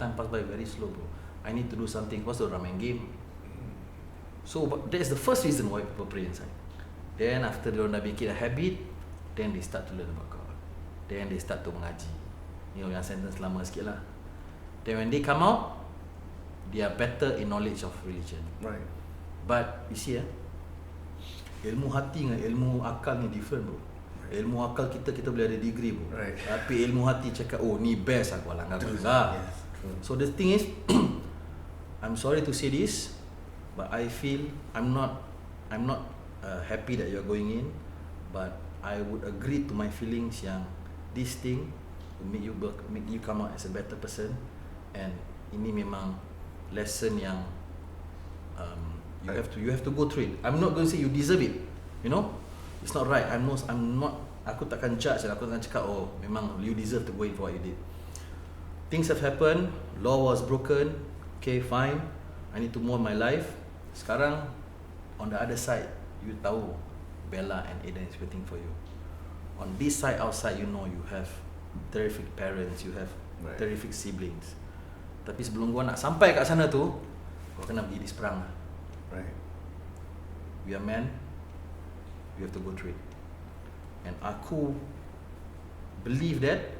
A: time pass by very slow, bro. I need to do something. Pasal orang main game. So that is the first reason why people pray inside. Then after diorang dah make it a habit, then they start to learn about God. Then they start to mengaji. You know, yang sentence lama sikit lah. Then when they come out, they are better in knowledge of religion.
C: Right.
A: But you see, ilmu hati dengan ilmu akal ni different, bro. Ilmu akal kita boleh ada degree, bro.
C: Right.
A: Tapi ilmu hati cakap, ni best aku langgar kau lah.
C: Yes.
A: So the thing is, I'm sorry to say this, but I feel I'm not happy that you're going in, but I would agree to my feelings yang this thing will make you come out as a better person, and ini memang lesson yang you have to go through it. I'm not going to say you deserve it, you know. It's not right. I'm not. Aku takkan judge. Aku takkan cakap memang you deserve to go in for what you did. Things have happened. Law was broken. Okay, fine. I need to move on my life. Sekarang on the other side, you tahu Bella and Aiden is waiting for you. On this side, outside, you know you have terrific parents, you have terrific siblings. Tapi sebelum gua nak sampai kat sana tu, gua kena pergi perang.
C: Right.
A: We are men. We have to go through it. And aku believe that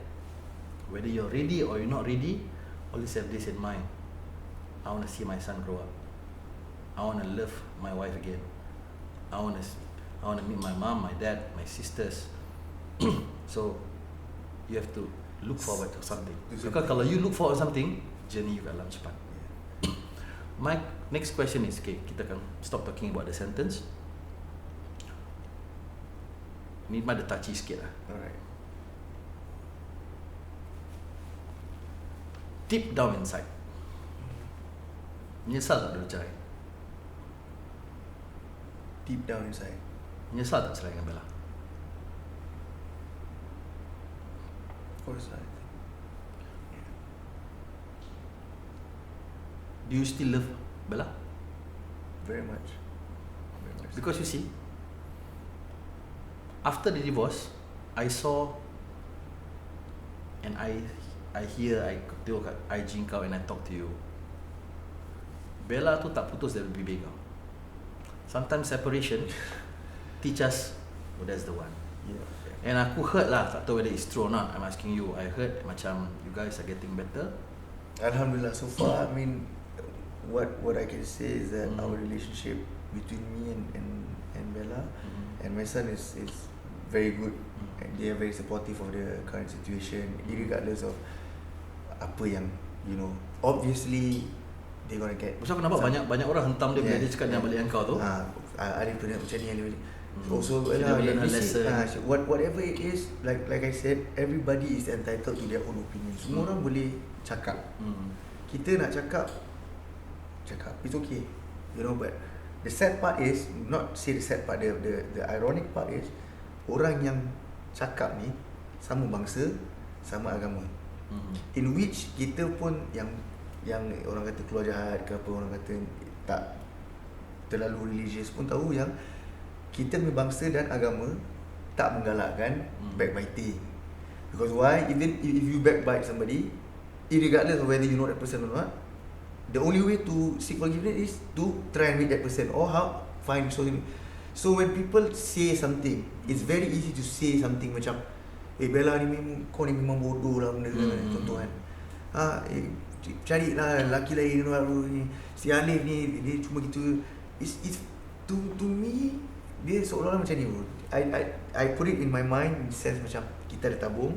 A: whether you're ready or you're not ready, always have this in mind. I want to see my son grow up. I want to love my wife again. I want to meet my mom, my dad, my sisters. So you have to look forward to something. Because kalau you look forward to something, journey you akan cepat. My next question is, okay, kita akan stop talking about the sentence. Ni ada touchy sikit lah.
C: Alright.
A: Deep down inside, menyesal tak dulu cerai?
C: Deep down inside.
A: Menyesal tak cerai dengan Bella?
C: Of course I think.
A: Do you still love Bella?
C: Very much. Very much.
A: Because you see, after the divorce, I saw and I hear, I tengok kat IG kau and I talk to you. Bella tu tak putus dari bibir kau. Sometimes separation teach us, oh that's the one.
C: Yeah.
A: And aku heard lah, tak tahu whether it's true or not. I'm asking you. I heard macam you guys are getting better.
C: Alhamdulillah, so far, I mean, what I can say is that
A: Mm.
C: our relationship between me and Bella and my son is very good. And they are very supportive of the current situation, regardless of apa yang, you know, obviously they gonna get.
A: Pasal aku nampak banyak orang hentam dia bila dia cakap dia balik dengan kau tu.
C: Alif pernah macam ni, Alif. Also,
A: She never learn her lesson.
C: whatever it is, like I said, everybody is entitled to their own opinion. Semua orang boleh cakap. Kita nak cakap, it's okay, you know. But the sad part is, not say the sad part, the ironic part is, orang yang cakap ni sama bangsa, sama agama. In which kita pun yang orang kata keluar jahat ke apa, orang kata tak terlalu religious pun tahu yang kita punya bangsa dan agama tak menggalakkan backbiting. Because why? Even if you backbite somebody, irregardless of whether you know that person or not, the only way to seek forgiveness is to try and meet that person or find solution. So when people say something, it's very easy to say something macam, Bella ni kau ni memang bodoh lah benda contoh kan. Carilah lelaki lain ni, si Aliff ni dia cuma gitu. It's to me, dia seolah-olah macam ni. I put it in my mind in the sense macam kita ada tabung,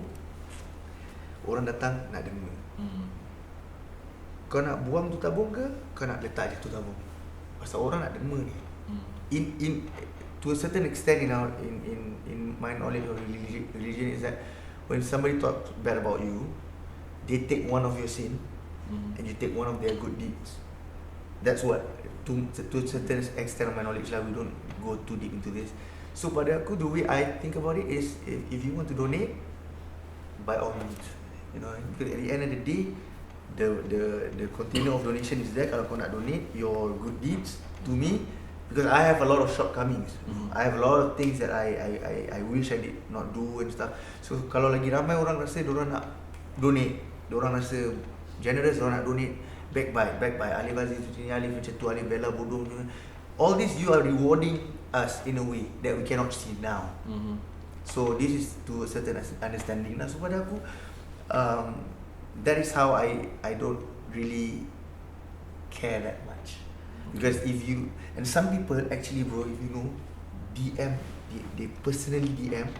C: orang datang nak derma. Kau nak buang tu tabung ke, kau nak letak je tu tabung? Pasal orang nak derma ni. In to a certain extent in my knowledge of religion is that when somebody talks bad about you, they take one of your sin and you take one of their good deeds. That's what to a certain extent of my knowledge lah. We don't go too deep into this. So pada aku, the way I think about it is, if you want to donate, by all means, you know, because at the end of the day, the container of donation is there. Kalau kau nak donate your good deeds to me, because I have a lot of shortcomings. I have a lot of things that I wish I did not do and stuff. So kalau lagi ramai orang rasa diorang nak donate, diorang rasa generous, diorang nak donate, backbite Aliff Aziz macam ni, Aliff macam tu, Aliff Bella bodoh macam ni. All this you are rewarding us in a way that we cannot see now. So this is to a certain understanding lah. So pada aku, that is how I don't really care that much. Because if you, and some people actually, bro, if you know, DM, they personally DM,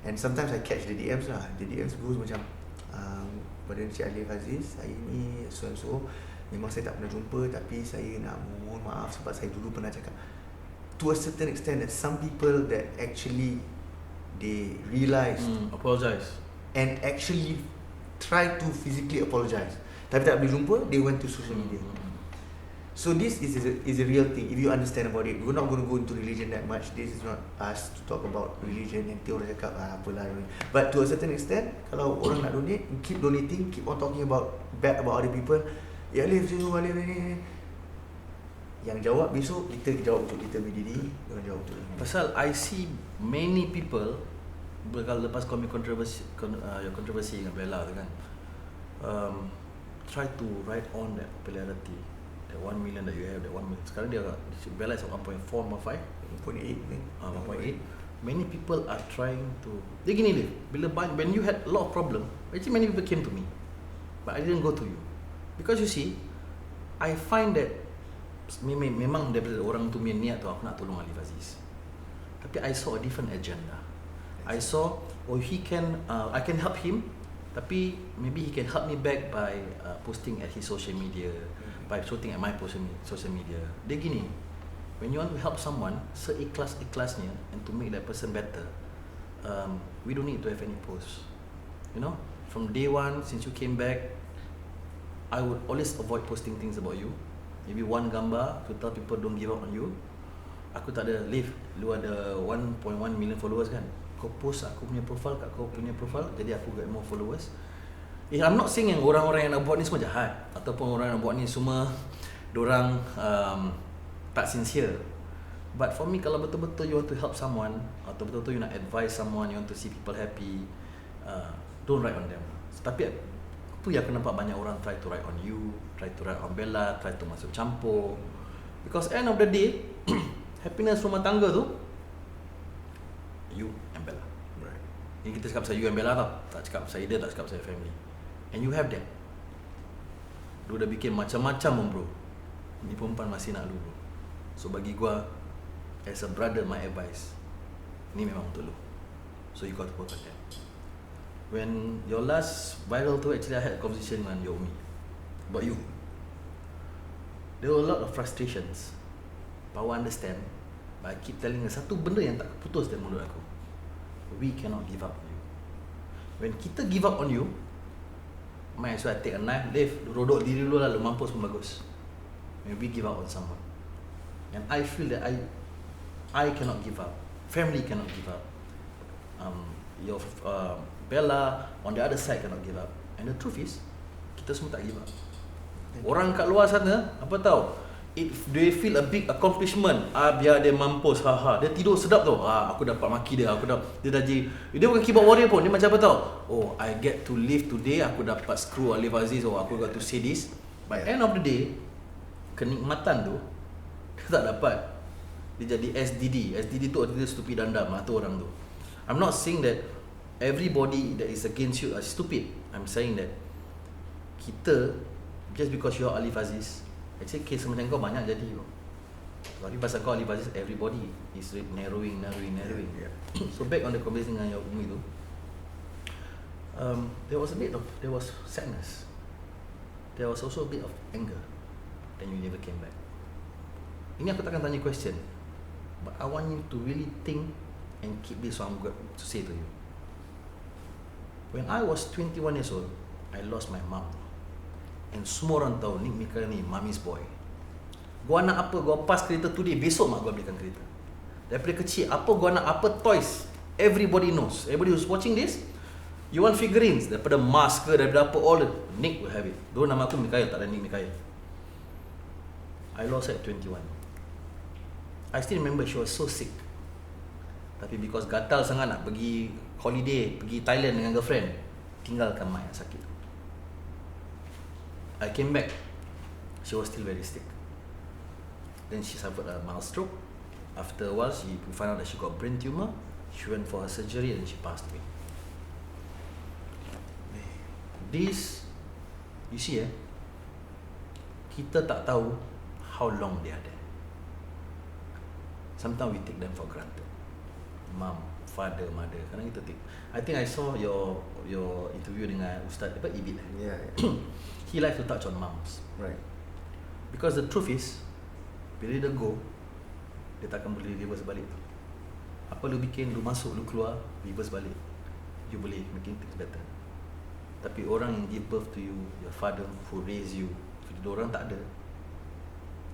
C: and sometimes I catch the DMs lah. The DMs goes macam, pada Encik Aliff Aziz, saya ni so-and-so, memang saya tak pernah jumpa, tapi saya nak mohon maaf sebab saya dulu pernah cakap. To a certain extent, that some people that actually they realize
A: apologize
C: and actually try to physically apologize, tapi tak boleh jumpa, they went to social media. So this is a real thing if you understand about it. We're not going to go into religion that much. This is not us to talk about religion. Nanti orang cakap apalah. But to a certain extent, kalau orang nak donate, keep donating, keep on talking about bad about other people. Ya Aliff tu, Aliff ni. Yang jawab besok, kita jawab untuk kita berdiri. Jangan jawab untuk ini.
A: Pasal I see many people, kalau lepas kau punya kontroversi dengan Bella tu kan, try to ride on that popularity, that 1 million that you have, that 1 million. Sekarang dia Bella is at 1.4, 1.5,
C: 1.8 ni.
A: 1.8. Many people are trying to. Dia gini Liv, when you had a lot of problem, actually many people came to me, but I didn't go to you, because you see, I find that memang daripada orang tu punya niat tu aku nak tolong Aliff Aziz. Tapi I saw a different agenda. I saw, he can, I can help him, tapi maybe he can help me back by posting at his social media, by posting at my social media. Dia gini, when you want to help someone, seikhlas-ikhlasnya, and to make that person better, we don't need to have any posts. You know, from day one, since you came back, I would always avoid posting things about you. Maybe one gambar to tell people don't give up on you. Aku tak ada live, lu ada 1.1 million followers kan. Kau post aku punya profile kat kau punya profile, jadi aku get more followers. I'm not saying yang orang-orang yang nak buat ni semua jahat, ataupun orang yang nak buat ni semua dorang tak sincere. But for me, kalau betul-betul you want to help someone, atau betul-betul you nak advise someone, you want to see people happy, don't write on them. Tapi tu yang aku nampak banyak orang try to write on you, try to write on Bella, try to masuk campur. Because end of the day, happiness rumah tangga tu you and Bella.
C: Right.
A: Ini kita cakap pasal you and Bella tau, tak cakap pasal Ida, tak cakap pasal family. And you have that. Lu dah bikin macam-macam bro. Ni perempuan masih nak lu bro. So bagi gua, as a brother, my advice, ni memang untuk lu. So you got to work on that. When your last viral tu, actually I had a conversation dengan your Umi about you. There were a lot of frustrations, but I understand. But I keep telling her satu benda yang tak putus dari mulut aku. We cannot give up on you. When kita give up on you, might as well take a knife, rodok diri dulu lah, lu mampus pun bagus. When we give up on someone, and I feel that I cannot give up. Family cannot give up. Your Bella on the other side cannot give up. And the truth is, kita semua tak give up. Orang kat luar sana, apa tahu, if they feel a big accomplishment, biar dia mampus, dia tidur sedap tu, aku dapat maki dia, dia dah jadi, dia bukan keyboard warrior pun, dia macam apa tahu, I get to live today, aku dapat screw Aliff Aziz, aku got to say this. But end of the day, kenikmatan tu dia tak dapat. Dia jadi SDD tu artinya stupid dandam tu orang tu. I'm not saying that everybody that is against you are stupid. I'm saying that kita, just because you are Aliff Aziz, actually case macam kau banyak jadi bro. Tapi pasal kau Aliff Aziz, everybody is narrowing.
C: Yeah.
A: So back on the conversation dengan your Umi tu, there was sadness. There was also a bit of anger. Then you never came back. Ini aku takkan tanya question, but I want you to really think and keep this what I'm going to say to you. When I was 21 years old, I lost my mom. And semua orang tahu Nick Mikhail ni mommy's boy. Gua nak apa, gua pas kereta today, besok mak gua belikan kereta. Daripada kecil, apa gua nak, apa toys, everybody knows. Everybody who's watching this, you want figurines, daripada mask ke, daripada apa, all Nick will have it. Dulu nama aku Mikhail, tak ada Nick Mikhail. I lost her at 21. I still remember she was so sick. Tapi because gatal sangat nak pergi holiday, pergi Thailand dengan girlfriend, tinggalkan mak yang sakit. I came back, she was still very sick. Then she suffered a mild stroke. After a while, we found out that she got brain tumor. She went for her surgery and she passed away. This, you see kita tak tahu how long they are there. Sometimes we take them for granted. Mom, father, mother. Kadang kita take. I think I saw your interview dengan Ustaz Ibit.
C: Yeah.
A: He likes to touch on moms.
C: Right.
A: Because the truth is, bila dia go, dia takkan boleh reverse balik. Apa lu bikin, lu masuk, lu keluar, reverse balik. You boleh making things better. Tapi orang yang give birth to you, your father who raised you, orang tak ada.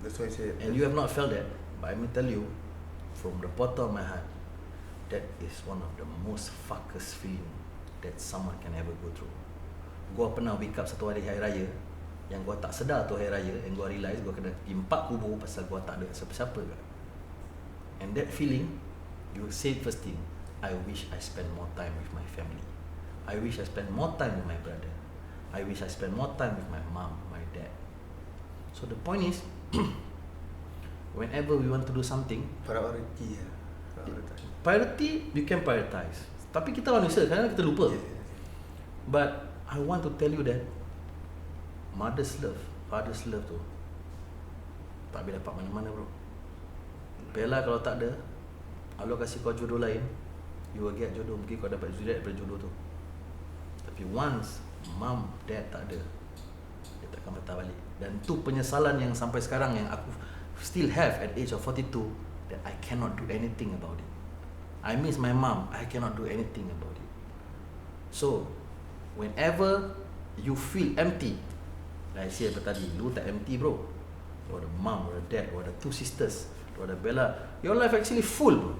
C: That's why I say.
A: And you have not felt that, but I may tell you, from the bottom of my heart, that is one of the most fuckest feeling that someone can ever go through. Gua pernah wake up satu hari raya, yang gua tak sedar tu hari raya, and gua realise gua kena pergi 4 kubur pasal gua tak ada siapa-siapa kan. And that feeling, you say first thing, I wish I spend more time with my family. I wish I spend more time with my brother. I wish I spend more time with my mom, my dad. So the point is, whenever we want to do something, priority you can prioritize. Tapi kita manusia, kadang-kadang kita lupa. But I want to tell you that mother's love, father's love tu, tak boleh dapat mana-mana bro. Bella kalau tak ada, Allah kasih kau jodoh lain, you will get jodoh. Mungkin kau dapat zuriat daripada jodoh tu. Tapi once mom, dad tak ada, dia takkan patah balik. Dan tu penyesalan yang sampai sekarang yang aku still have at age of 42, that I cannot do anything about it. I miss my mom, I cannot do anything about it. So whenever you feel empty, like I said tadi, lu tak empty bro. You ada mom, you ada dad, you ada 2 sisters, you ada Bella. Your life actually full bro.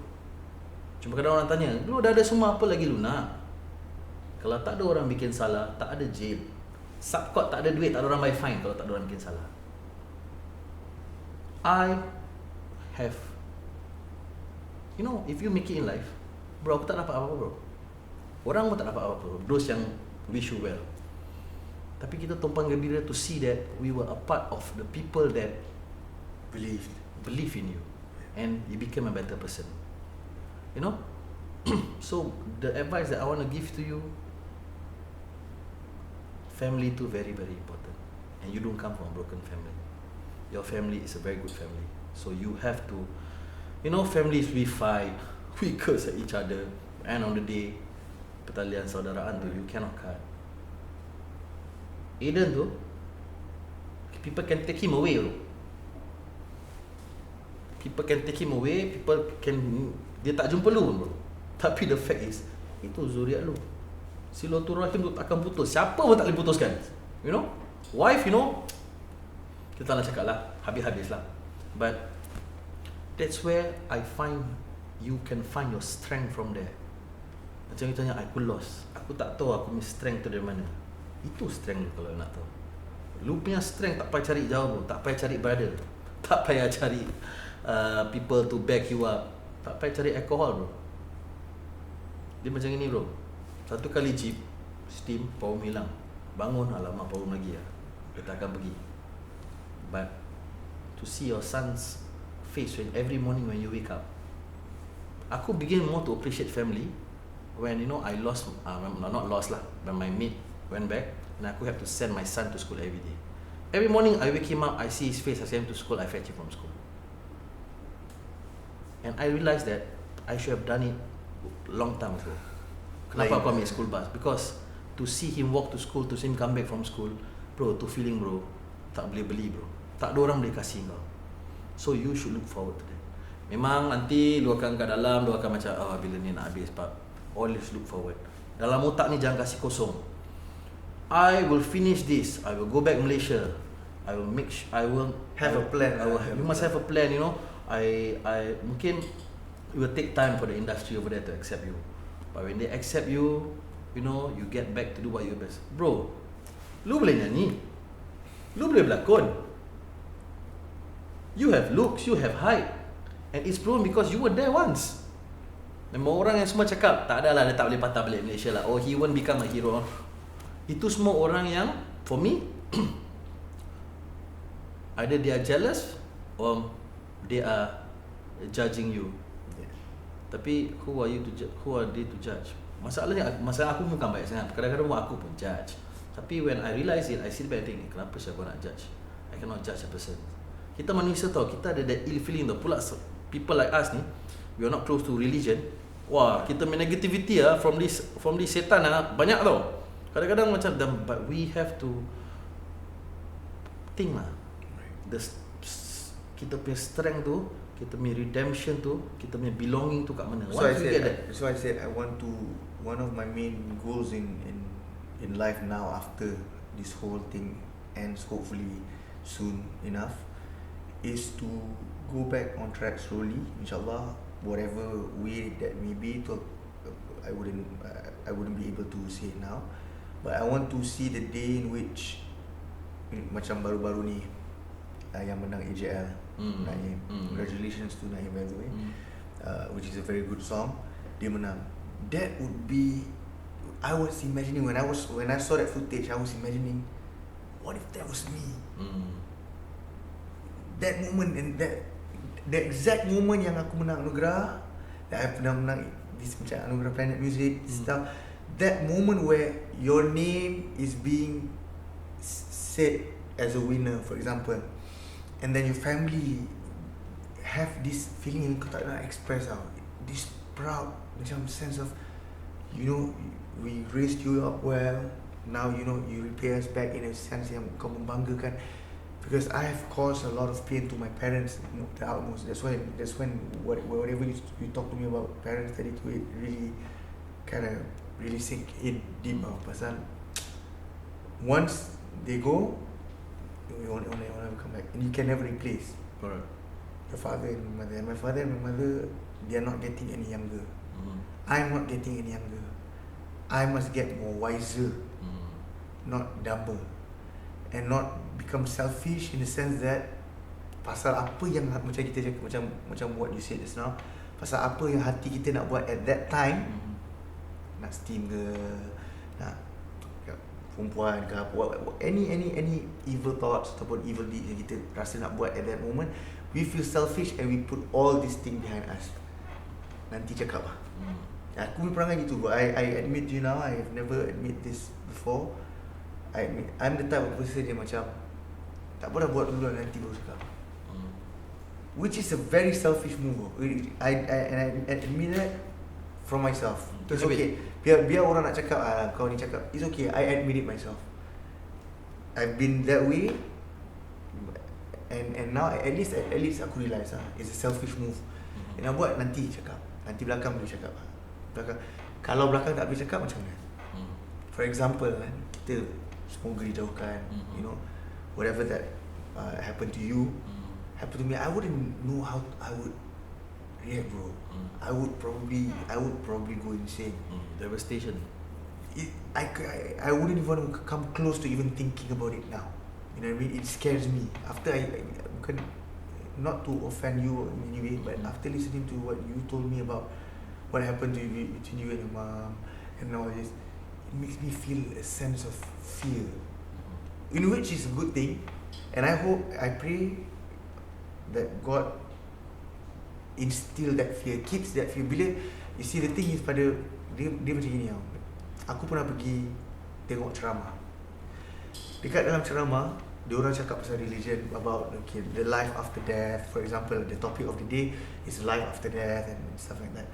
A: Cuma kadang orang tanya, lu dah ada semua, apa lagi lu nak? Kalau tak ada orang bikin salah, tak ada jail. Subcourt tak ada duit, tak ada orang buy fine kalau tak ada orang bikin salah. I have, you know, if you make it in life, bro, aku tak dapat apa-apa bro. Orang pun tak dapat apa-apa bro. Those yang wish you well. Tapi kita tumpang gembira to see that we were a part of the people that believe in you, and you became a better person. You know? So the advice that I want to give to you, family too very, very important. And you don't come from a broken family. Your family is a very good family. So you have to, you know, families we fight, we curse at each other. End of the day, pertalian saudaraan tu you cannot cut. Aiden tu, people can take him away bro. People can take him away, people can, dia tak jumpa lu bro. Tapi the fact is, itu zuriat lu. Silaturahim tu takkan putus. Siapa pun tak boleh putuskan. You know? Wife, you know, kita nak cakap lah, habis-habis lah. But that's where I find you can find your strength from there. Macam you tanya, aku lost, aku tak tahu aku punya strength tu dari mana. Itu strength lu kalau nak tahu. Lu punya strength tak payah cari jauh bro. Tak payah cari brother, tak payah cari people to back you up, tak payah cari alcohol bro. Dia macam ini bro, satu kali jeep steam, power hilang, bangun, alamak power lagi lah, dia takkan pergi. But to see your son's face when every morning when you wake up, aku begin more to appreciate family when, you know, I lost, not lost lah, when my mate went back and aku have to send my son to school every day. Every morning I wake him up, I see his face, I send him to school, I fetch him from school. And I realised that I should have done it long time ago. Kenapa aku ambil school bus? Because to see him walk to school, to see him come back from school, bro, tu feeling bro, tak boleh beli bro. Tak ada orang boleh kasih kau. So you should look forward to that. Memang nanti lu akan kat dalam, lu akan macam, oh bila ni nak habis, but always look forward. Dalam otak ni jangan kasih kosong. I will finish this, I will go back Malaysia, I will
C: Have a plan.
A: You must have a plan, you know. I mungkin it will take time for the industry over there to accept you. But when they accept you, you know, you get back to do what you best. Bro, lu boleh nyanyi, lu boleh berlakon, you have looks, you have height, and it's proven because you were there once. Memang orang yang semua cakap, tak adalah dia tak boleh patah balik Malaysia lah, oh he won't become a hero. Itu semua orang yang, for me, either they are jealous or they are judging you. Tapi who are they to judge? Masalah aku bukan baik sangat. Kadang-kadang aku pun judge. Tapi when I realise it, I sit back and think, kenapa saya nak judge? I cannot judge a person. Kita manusia tau, kita ada that ill feeling tau. Pula people like us ni, we are not close to religion. Wah, kita main negativity from this setan banyak tau. Kadang-kadang macam, but we have to think lah. Kita punya strength tu, kita punya redemption tu, kita punya belonging tu kat mana.
C: So I said I want to, one of my main goals in life now after this whole thing ends, hopefully soon enough, is to go back on track slowly, inshallah, whatever way that may be. I wouldn't be able to say it now, but I want to see the day in which, macam baru-baru ni yang menang AJL, Naim. Congratulations to Naim, by the way, which is a very good song. Dia menang. That would be, I was imagining when I saw that footage, I was imagining, what if that was me? That moment, and the exact moment yang aku menang anugerah, that I pernah menang this macam anugerah Planet Music stuff, that moment where your name is being said as a winner, for example, and then your family have this feeling yang kau tak nak express tau, this proud macam sense of, you know, we raised you up well, now you know you repay us back in a sense yang kau membanggakan. Because I have caused a lot of pain to my parents, the utmost. That's when whatever you talk to me about parents tadi tu, it really kind of really sink in deep tau. Pasal once they go, you want to come back, and you can never replace.
A: Correct.
C: Your father and my mother. And my father and my mother, they are not getting any younger. I'm not getting any younger. I must get more wiser, not dumber, and not become selfish in the sense that pasal apa yang macam kita cakap, macam what you said just now, pasal apa yang hati kita nak buat at that time, nak steam ke, nak perempuan ke apa, any evil thoughts ataupun evil deeds yang kita rasa nak buat at that moment, we feel selfish and we put all this thing behind us. Nanti cakap lah. Aku punya perangai gitu bro. I admit to you now, I have never admit this before. I admit, I'm the type of person yang macam tak apa dah buat dulu lah, nanti baru cakap. Which is a very selfish move. I admit that from myself. It's okay. Biar orang nak cakap, kau ni cakap. It's okay. I admit it myself. I've been that way, and now at least aku realise it's a selfish move. And nak buat nanti cakap. Nanti belakang boleh cakap. Kalau belakang tak boleh cakap macam mana? For example kan, kita semoga dijauhkan, you know, whatever that happened to you, happened to me, I wouldn't know how I would react, bro. I would probably go insane.
A: Devastation.
C: I wouldn't even come close to even thinking about it now. You know what I mean? It scares me. After bukan, not to offend you in any way, but after listening to what you told me about what happened to you, between you and your mom and all this, it makes me feel a sense of fear, in which is a good thing, and I pray that God instill that fear, keeps that fear. Bila, you see, the thing is pada dia macam gini tau. Aku pernah pergi tengok ceramah. Dekat dalam ceramah, dia orang cakap pasal religion, about the life after death. For example, the topic of the day is life after death and stuff like that.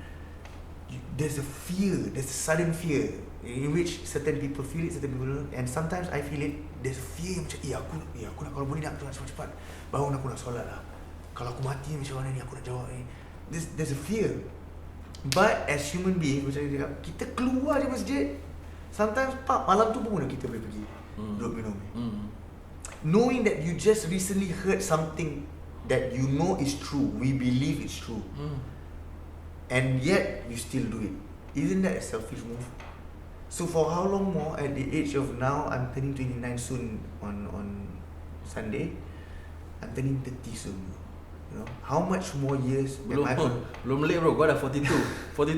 C: There's a fear, there's a sudden fear in which certain people feel it, certain people don't, and sometimes I feel it. There's a fear macam, aku nak, kalau boleh nak cepat-cepat bangun, aku nak solat lah. Kalau aku mati macam mana ni, aku nak jawab ni. There's a fear. But as human beings, macam dia cakap, kita keluar dari masjid, sometimes malam tu pun kita boleh pergi duduk minum. Knowing that you just recently heard something that you know is true, we believe it's true, and yet you still do it. Isn't that a selfish move? So for how long more, at the age of now, I'm turning 29 soon on Sunday, I'm turning 30 soon. You know, how much more years
A: belum late bro, kau dah 42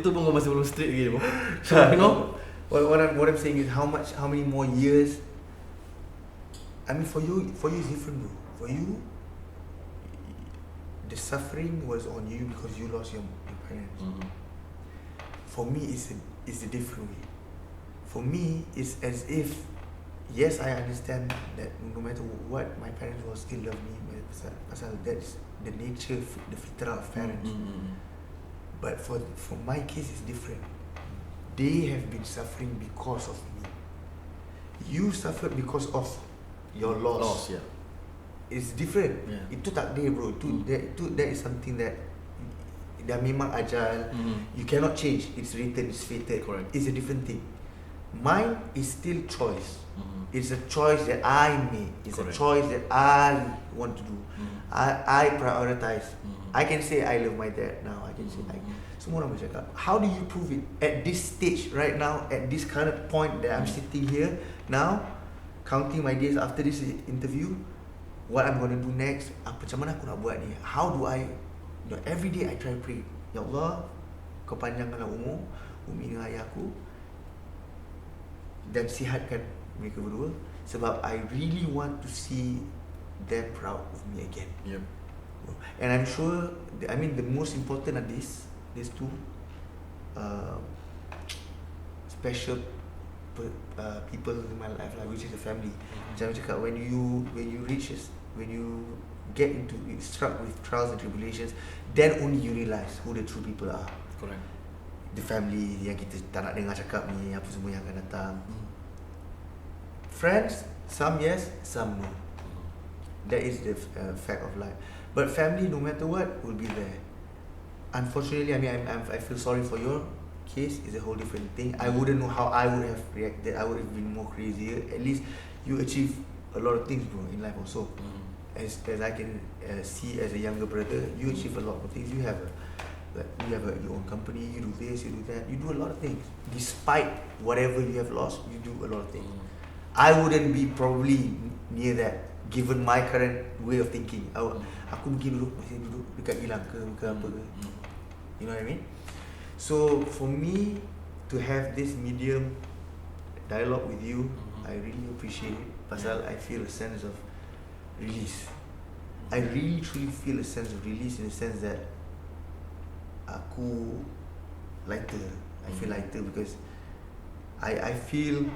A: pun kau masih belum straight lagi bro. So you know
C: what I'm saying is how many more years. I mean, for you it's different, bro. For you, the suffering was on you because you lost your parents. For me, it's a different way. For me, it's as if, yes, I understand that no matter what, my parents will still love me. Pasal that's the nature, the fitrah of parents. But for my case, it's different. They have been suffering because of me. You suffered because of your loss.
A: Yeah.
C: It's different.
A: Yeah.
C: Itu takdir, bro. That is something that dah memang ajal. You cannot change. It's written, it's fated.
A: Correct.
C: It's a different thing. Mine is still choice. It's a choice that I made. It's
A: Correct.
C: a choice that I want to do. I prioritize. I can say I love my dad now. I can say semua orang bercakap. How do you prove it at this stage right now, at this kind of point that I'm sitting here now, counting my days after this interview, what I'm going to do next, macam mana aku nak buat ni? How do I, you know, every day I try to pray, Ya Allah, kau panjangkanlah umur Umi dengan ayah aku dan sihatkan mereka berdua, sebab I really want to see them proud of me again.
A: Yep.
C: And I'm sure, I mean, the most important are these two special people in my life, like, which is the family. Macam cakap, when you get into struck with trials and tribulations, then only you realise who the true people are.
A: Correct.
C: The family yang kita tak nak dengar cakap ni, apa semua yang akan datang. Friends, some yes, some no. That is the fact of life. But family, no matter what, will be there. Unfortunately, I mean, I feel sorry for your case. It's a whole different thing. I wouldn't know how I would have reacted. I would have been more crazier. At least you achieve a lot of things, bro, in life also. As I can see as a younger brother, you achieve a lot of things. You have your own company. You do this, you do that. You do a lot of things. Despite whatever you have lost, you do a lot of things. I wouldn't be probably near that, given my current way of thinking. Aku mungkin masih duduk dekat hilang ke apa ke. You know what I mean? So for me to have this medium dialogue with you, I really appreciate it. Pasal I feel a sense of release. I really truly feel a sense of release, in the sense that aku lighter. I feel lighter because I feel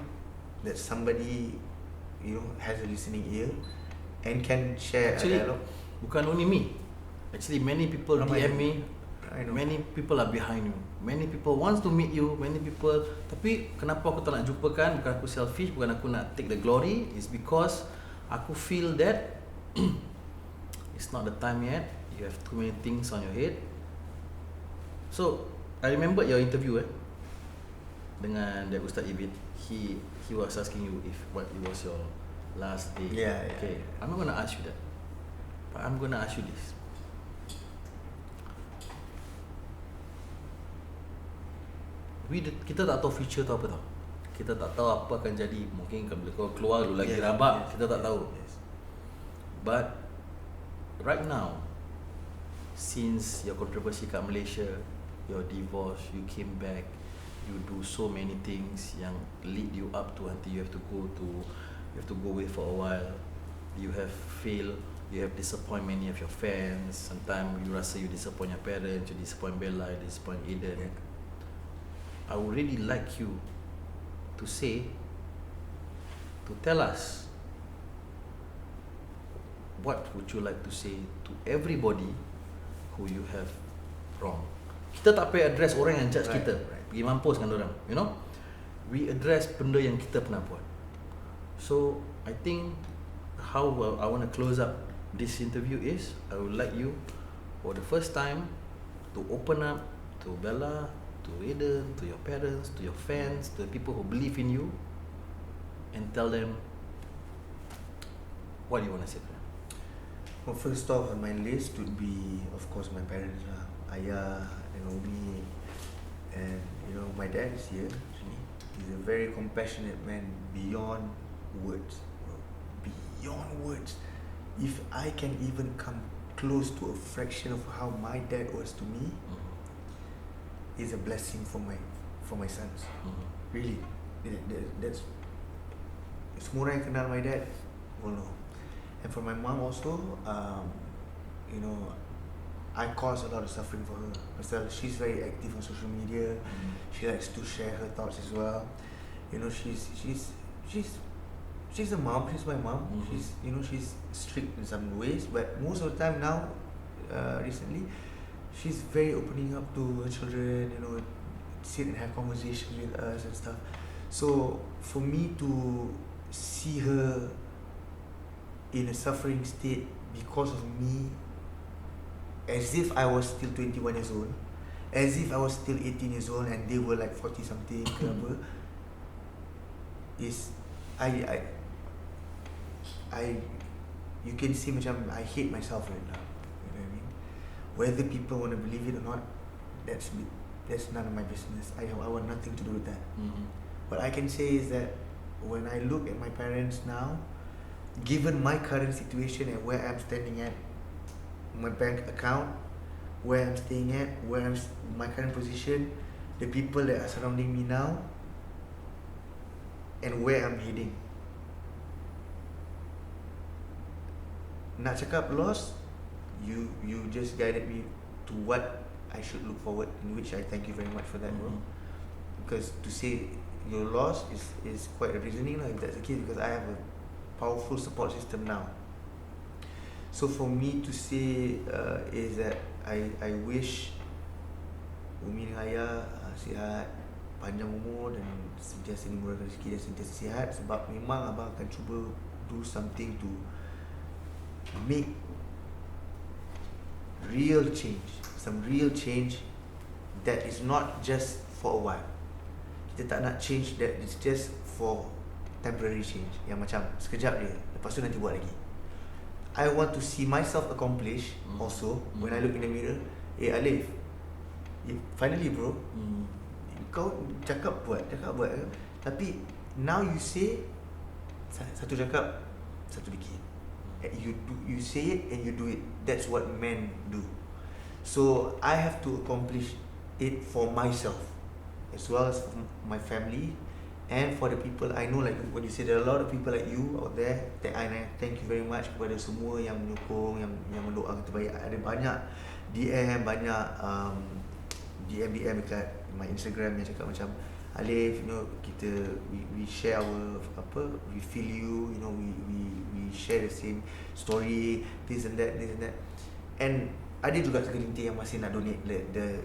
C: that somebody, you know, has a listening ear and can share
A: Actually,
C: a dialogue.
A: bukan only me. Actually, many people DM me.
C: I know.
A: Many people are behind you. Many people wants to meet you. Many people. Tapi kenapa aku tak nak jumpakan? Bukan aku selfish. Bukan aku nak take the glory. It's because aku feel that it's not the time yet. You have too many things on your head. So I remember your interview dengan that Ustaz Ibit. He was asking you if what it was your last day.
C: Yeah.
A: Okay, I'm not gonna ask you that, but I'm gonna ask you this. Kita tak tahu future tu apa tau. Kita tak tahu apa akan jadi. Mungkin bila kau keluar lu lagi rabak, kita tak tahu. But right now, since your controversy kat Malaysia, your divorce, you came back, you do so many things yang lead you up to until you have to go away for a while. You have failed, you have disappoint many of your fans. Sometimes you rasa you disappoint your parents, you disappoint Bella, you disappoint Aiden. I would really like you to tell us, what would you like to say to everybody who you have wrong. Kita tak payah address orang yang judge kita, pergi mampus dengan orang, you know. We address benda yang kita pernah buat. So I think how I want to close up this interview is, I would like you for the first time to open up to Bella, to Aiden, to your parents, to your fans, to the people who believe in you, and tell them what you want to say to them.
C: Well, first off on my list would be, of course, my parents lah, Ayah and Umi, and you know, my dad is here. He's a very compassionate man, beyond words, beyond words. If I can even come close to a fraction of how my dad was to me, is a blessing for my sons. Really, that's semua orang yang kenal my dad will know. And for my mom also, you know, I caused a lot of suffering for her. Herself, she's very active on social media. She likes to share her thoughts as well. You know, she's a mom. She's my mom. She's, you know, she's strict in some ways, but most of the time now, recently, she's very opening up to her children. You know, sit and have conversations with us and stuff. So for me to see her in a suffering state because of me, as if I was still 21 years old, as if I was still 18 years old and they were like 40 something, is I you can see macam I hate myself right now. You know what I mean? Whether people want to believe it or not, that's none of my business. I want nothing to do with that. What I can say is that when I look at my parents now, given my current situation and where I'm standing at, my bank account, where I'm staying at, my current position, the people that are surrounding me now, and where I'm heading. Nak cakap lost, you just guided me to what I should look forward, in which I thank you very much for that, bro. Because to say you're lost is quite a reasoning, if that's the case, because I have a powerful support system now. So for me to say is that I wish Umi dengan Ayah sihat, panjang umur dan sentiasa dimurahkan rezeki dan sentiasa sihat, sebab memang abang akan cuba do something to make real change, some real change that is not just for a while. Kita tak nak change that is just for temporary change, yang macam sekejap je, lepas tu nanti buat lagi. I want to see myself accomplish also when I look in the mirror. Aliff, finally bro, kau cakap buat. Tapi now you say satu cakap, satu bikin. You say it and you do it. That's what men do. So I have to accomplish it for myself as well as for my family and for the people I know. Like what you said, there are a lot of people like you out there that I thank you very much kepada semua yang menyokong, yang mendoakan terbaik. Ada banyak DM, banyak DM dekat my Instagram yang cakap macam, Aliff, we share our we feel you, we share the same story, this and that. And ada juga segelintir yang masih nak donate, the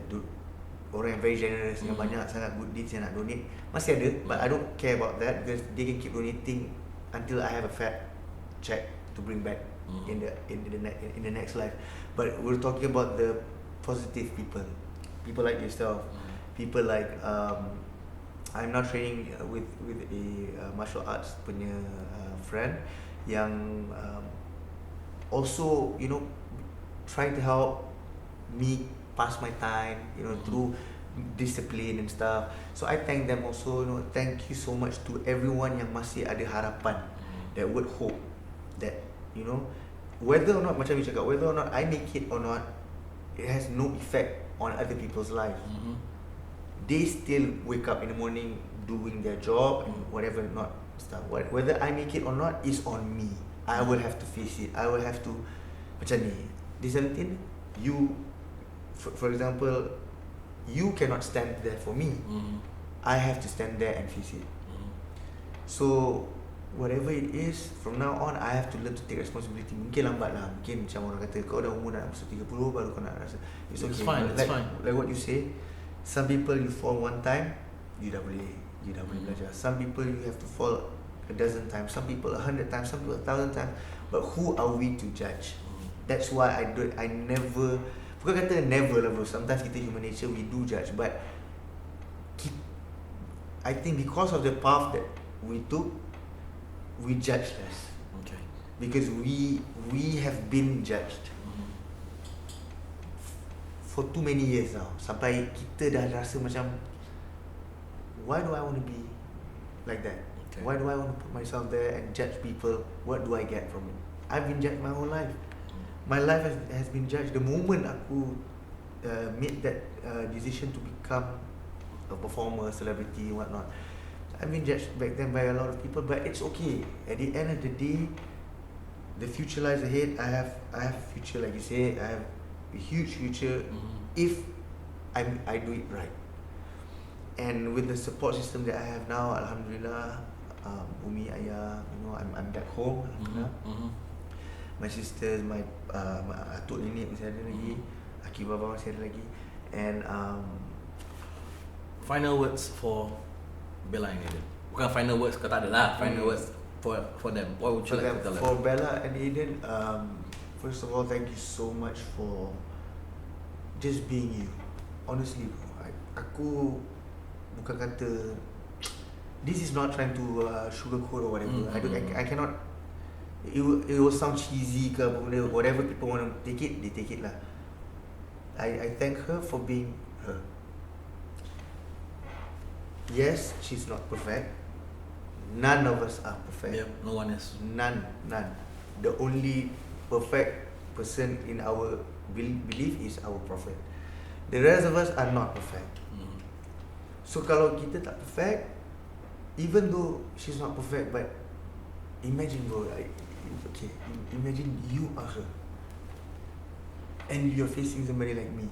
C: orang yang very generous, yang banyak sangat good deeds yang nak donate, masih ada, but I don't care about that because they can keep donating until I have a fat check to bring back in the next life. But we're talking about the positive people like yourself, people like I'm now training with a martial arts punya friend yang also trying to help me pass my time through discipline and stuff. So I thank them also. Thank you so much to everyone yang masih ada harapan, that would hope that whether or not, macam you cakap, whether or not I make it or not, it has no effect on other people's lives. They still wake up in the morning doing their job and whatever not stuff. Whether I make it or not is on me. I will have to face it. I will have to macam ni. This something you, for example, you cannot stand there for me. I have to stand there and face it. So whatever it is, from now on I have to learn to take responsibility. Mungkin lambat lah, mungkin macam orang kata kau dah umur dah masuk 30 baru kau nak rasa. It's okay.
A: It's fine.
C: Like what you say, some people you fall one time, you dah boleh belajar. Some people you have to fall a dozen times, some people 100 times, some people 1,000 times. But who are we to judge? That's why I never, bukan kata never lah bro, sometimes kita human nature we do judge, but I think because of the path that we took, we judge less.
A: Okay.
C: Because we have been judged for too many years now, sampai kita dah rasa macam, why do I want to be like that? Okay. Why do I want to put myself there and judge people? What do I get from it? I've been judged my whole life. My life has been judged. The moment aku made that decision to become a performer, celebrity, whatnot, I've been judged back then by a lot of people, but it's okay. At the end of the day, the future lies ahead. I have a future, like you say. I have a huge future if I do it right. And with the support system that I have now, alhamdulillah, Umi, Ayah, I'm back home, alhamdulillah. My sisters, my atuk nenek masih ada lagi, aki baba masih ada lagi, and
A: final words for Bella and Aiden. Bukan final words, kau tak ada lah. Final words for them. What would you like to tell them?
C: For Bella and Aiden, first of all, thank you so much for just being you. Honestly, aku bukan kata, this is not trying to sugarcoat or whatever. I cannot. It will sound cheesy ke apa benda, whatever people want to take it, they take it lah. I thank her for being her. Yes, she's not perfect. None of us are perfect.
A: Yep, no one is.
C: None. The only perfect person in our belief is our prophet. The rest of us are not perfect. So kalau kita tak perfect, even though she's not perfect, but imagine bro, imagine you are her and you're facing somebody like me.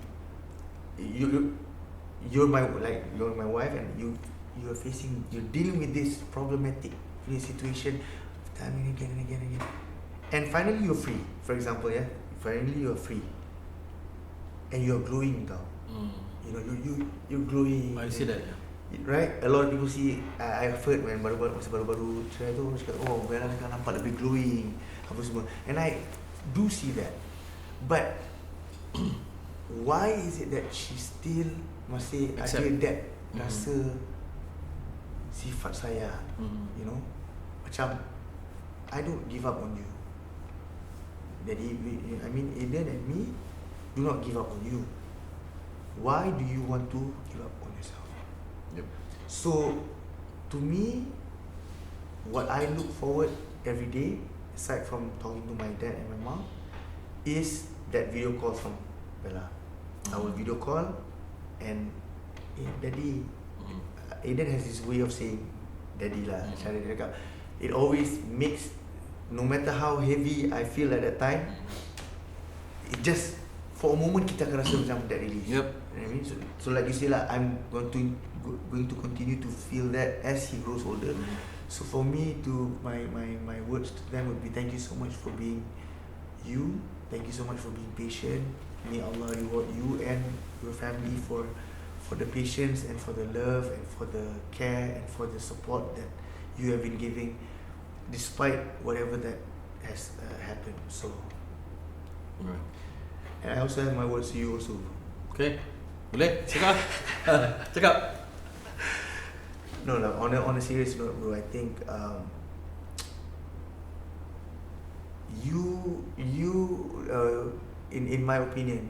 C: You're my wife, and you're dealing with this problematic situation time and again. And finally you're free. For example, yeah, finally you're free, and you're glowing now. You know, you're glowing.
A: I see that. Yeah.
C: Right? A lot of people see. I've heard when masa baru-baru cerai tu, orang cakap, oh, Bella kan nampak lebih glowing, apa semua. And I do see that. But why is it that she still masih ada that rasa sifat saya? You know, macam I don't give up on you. Jadi, I mean, Aiden and me do not give up on you. Why do you want to give up on yourself?
A: Yep.
C: So, to me, what I look forward every day, aside from talking to my dad and my mom, is that video call from Bella. I will video call and, hey, Daddy. Aiden has this way of saying Daddy lah. Cara dia cakap, it always makes, no matter how heavy I feel at that time, it just, for a moment kita akan rasa macam that release.
A: Yep.
C: You know what I mean? So like you say lah, I'm going to continue to feel that as he grows older. So for me, to my words to them would be, thank you so much for being you. Thank you so much for being patient. May Allah reward you and your family for the patience and for the love and for the care and for the support that you have been giving, despite whatever that has happened. So,
A: Right.
C: and I also have my words to you also.
A: Okay. Boleh? Cakap. Cakap.
C: No, on a serious note, bro, I think you in my opinion,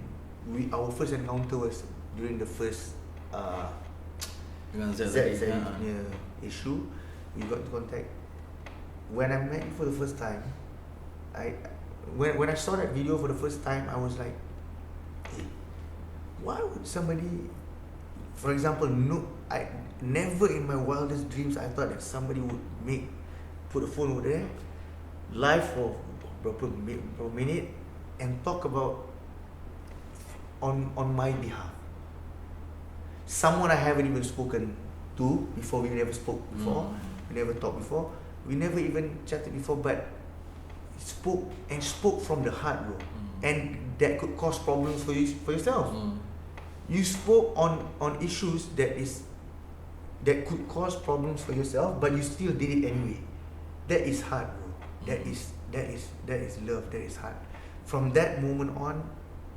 C: our first encounter was during the first
A: Dengan
C: Z punya issue. We got in contact. When I met you for the first time, when I saw that video for the first time, I was like, hey, why would somebody, for example, I never in my wildest dreams I thought that somebody would put a phone over there, live for berapa minute, and talk about on my behalf. Someone I haven't even spoken to before. We never spoke before. We never talked before. We never even chatted before, but spoke from the heart, bro. And that could cause problems for yourself. You spoke on issues that could cause problems for yourself, but you still did it anyway. That is hard, bro. That is love. That is hard. From that moment on,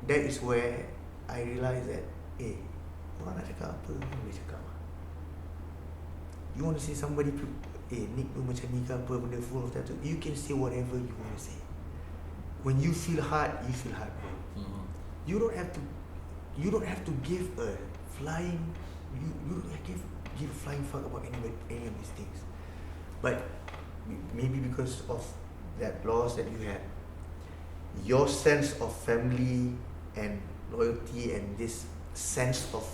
C: that is where I realized that, orang nak cakap apa, boleh cakap. You want to say somebody, Nick tu macam ni ke apa, benda full of that, you can say whatever you want to say. When you feel hard, you feel hard, bro. You don't have to give a flying, you don't give a flying fuck about any of these things. But maybe because of that loss that you had, your sense of family and loyalty and this sense of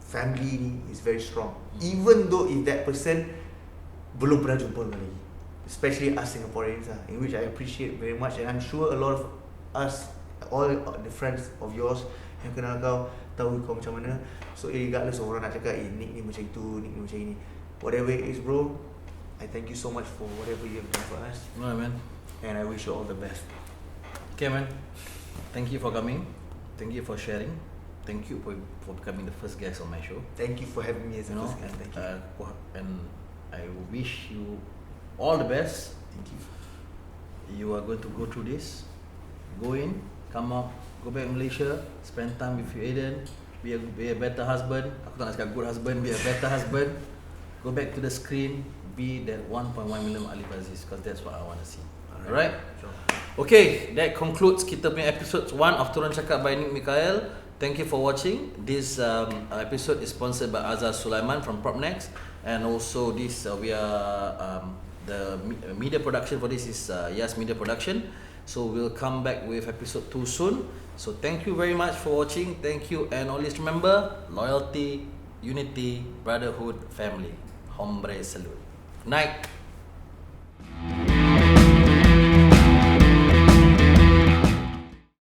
C: family is very strong. Even though if that person belum pernah jumpa lagi, especially us Singaporeans, in which I appreciate very much, and I'm sure a lot of us, all the friends of yours yang kenal kau, tahu kau macam mana. So regardless of orang nak cakap, Nick ni macam itu, Nick ni macam ini, whatever it is, bro, I thank you so much for whatever you have done for us.
A: No, man.
C: And I wish you all the best.
A: Okay, man. Thank you for coming. Thank you for sharing. Thank you for becoming the first guest on my show.
C: Thank you for having me as a first guest. Thank you.
A: And I wish you all the best.
C: Thank you.
A: You are going to go through this. Go in, come out, go back Malaysia, spend time with your Aiden, be a better husband. Aku tak nak cakap good husband, be a better husband. Go back to the screen, be that 1.1 million Aliff Aziz, because that's what I want to see. Alright?
C: Sure.
A: Okay, that concludes kita punya episode 1 of Turun Cakap by Nick Mikhail. Thank you for watching. This episode is sponsored by Azhar Sulaiman from PropNext, and also this we are the media production for this is Yas Media Production. So we'll come back with episode 2 soon. So thank you very much for watching. Thank you, and always remember loyalty, unity, brotherhood, family. Hombre salute. Night.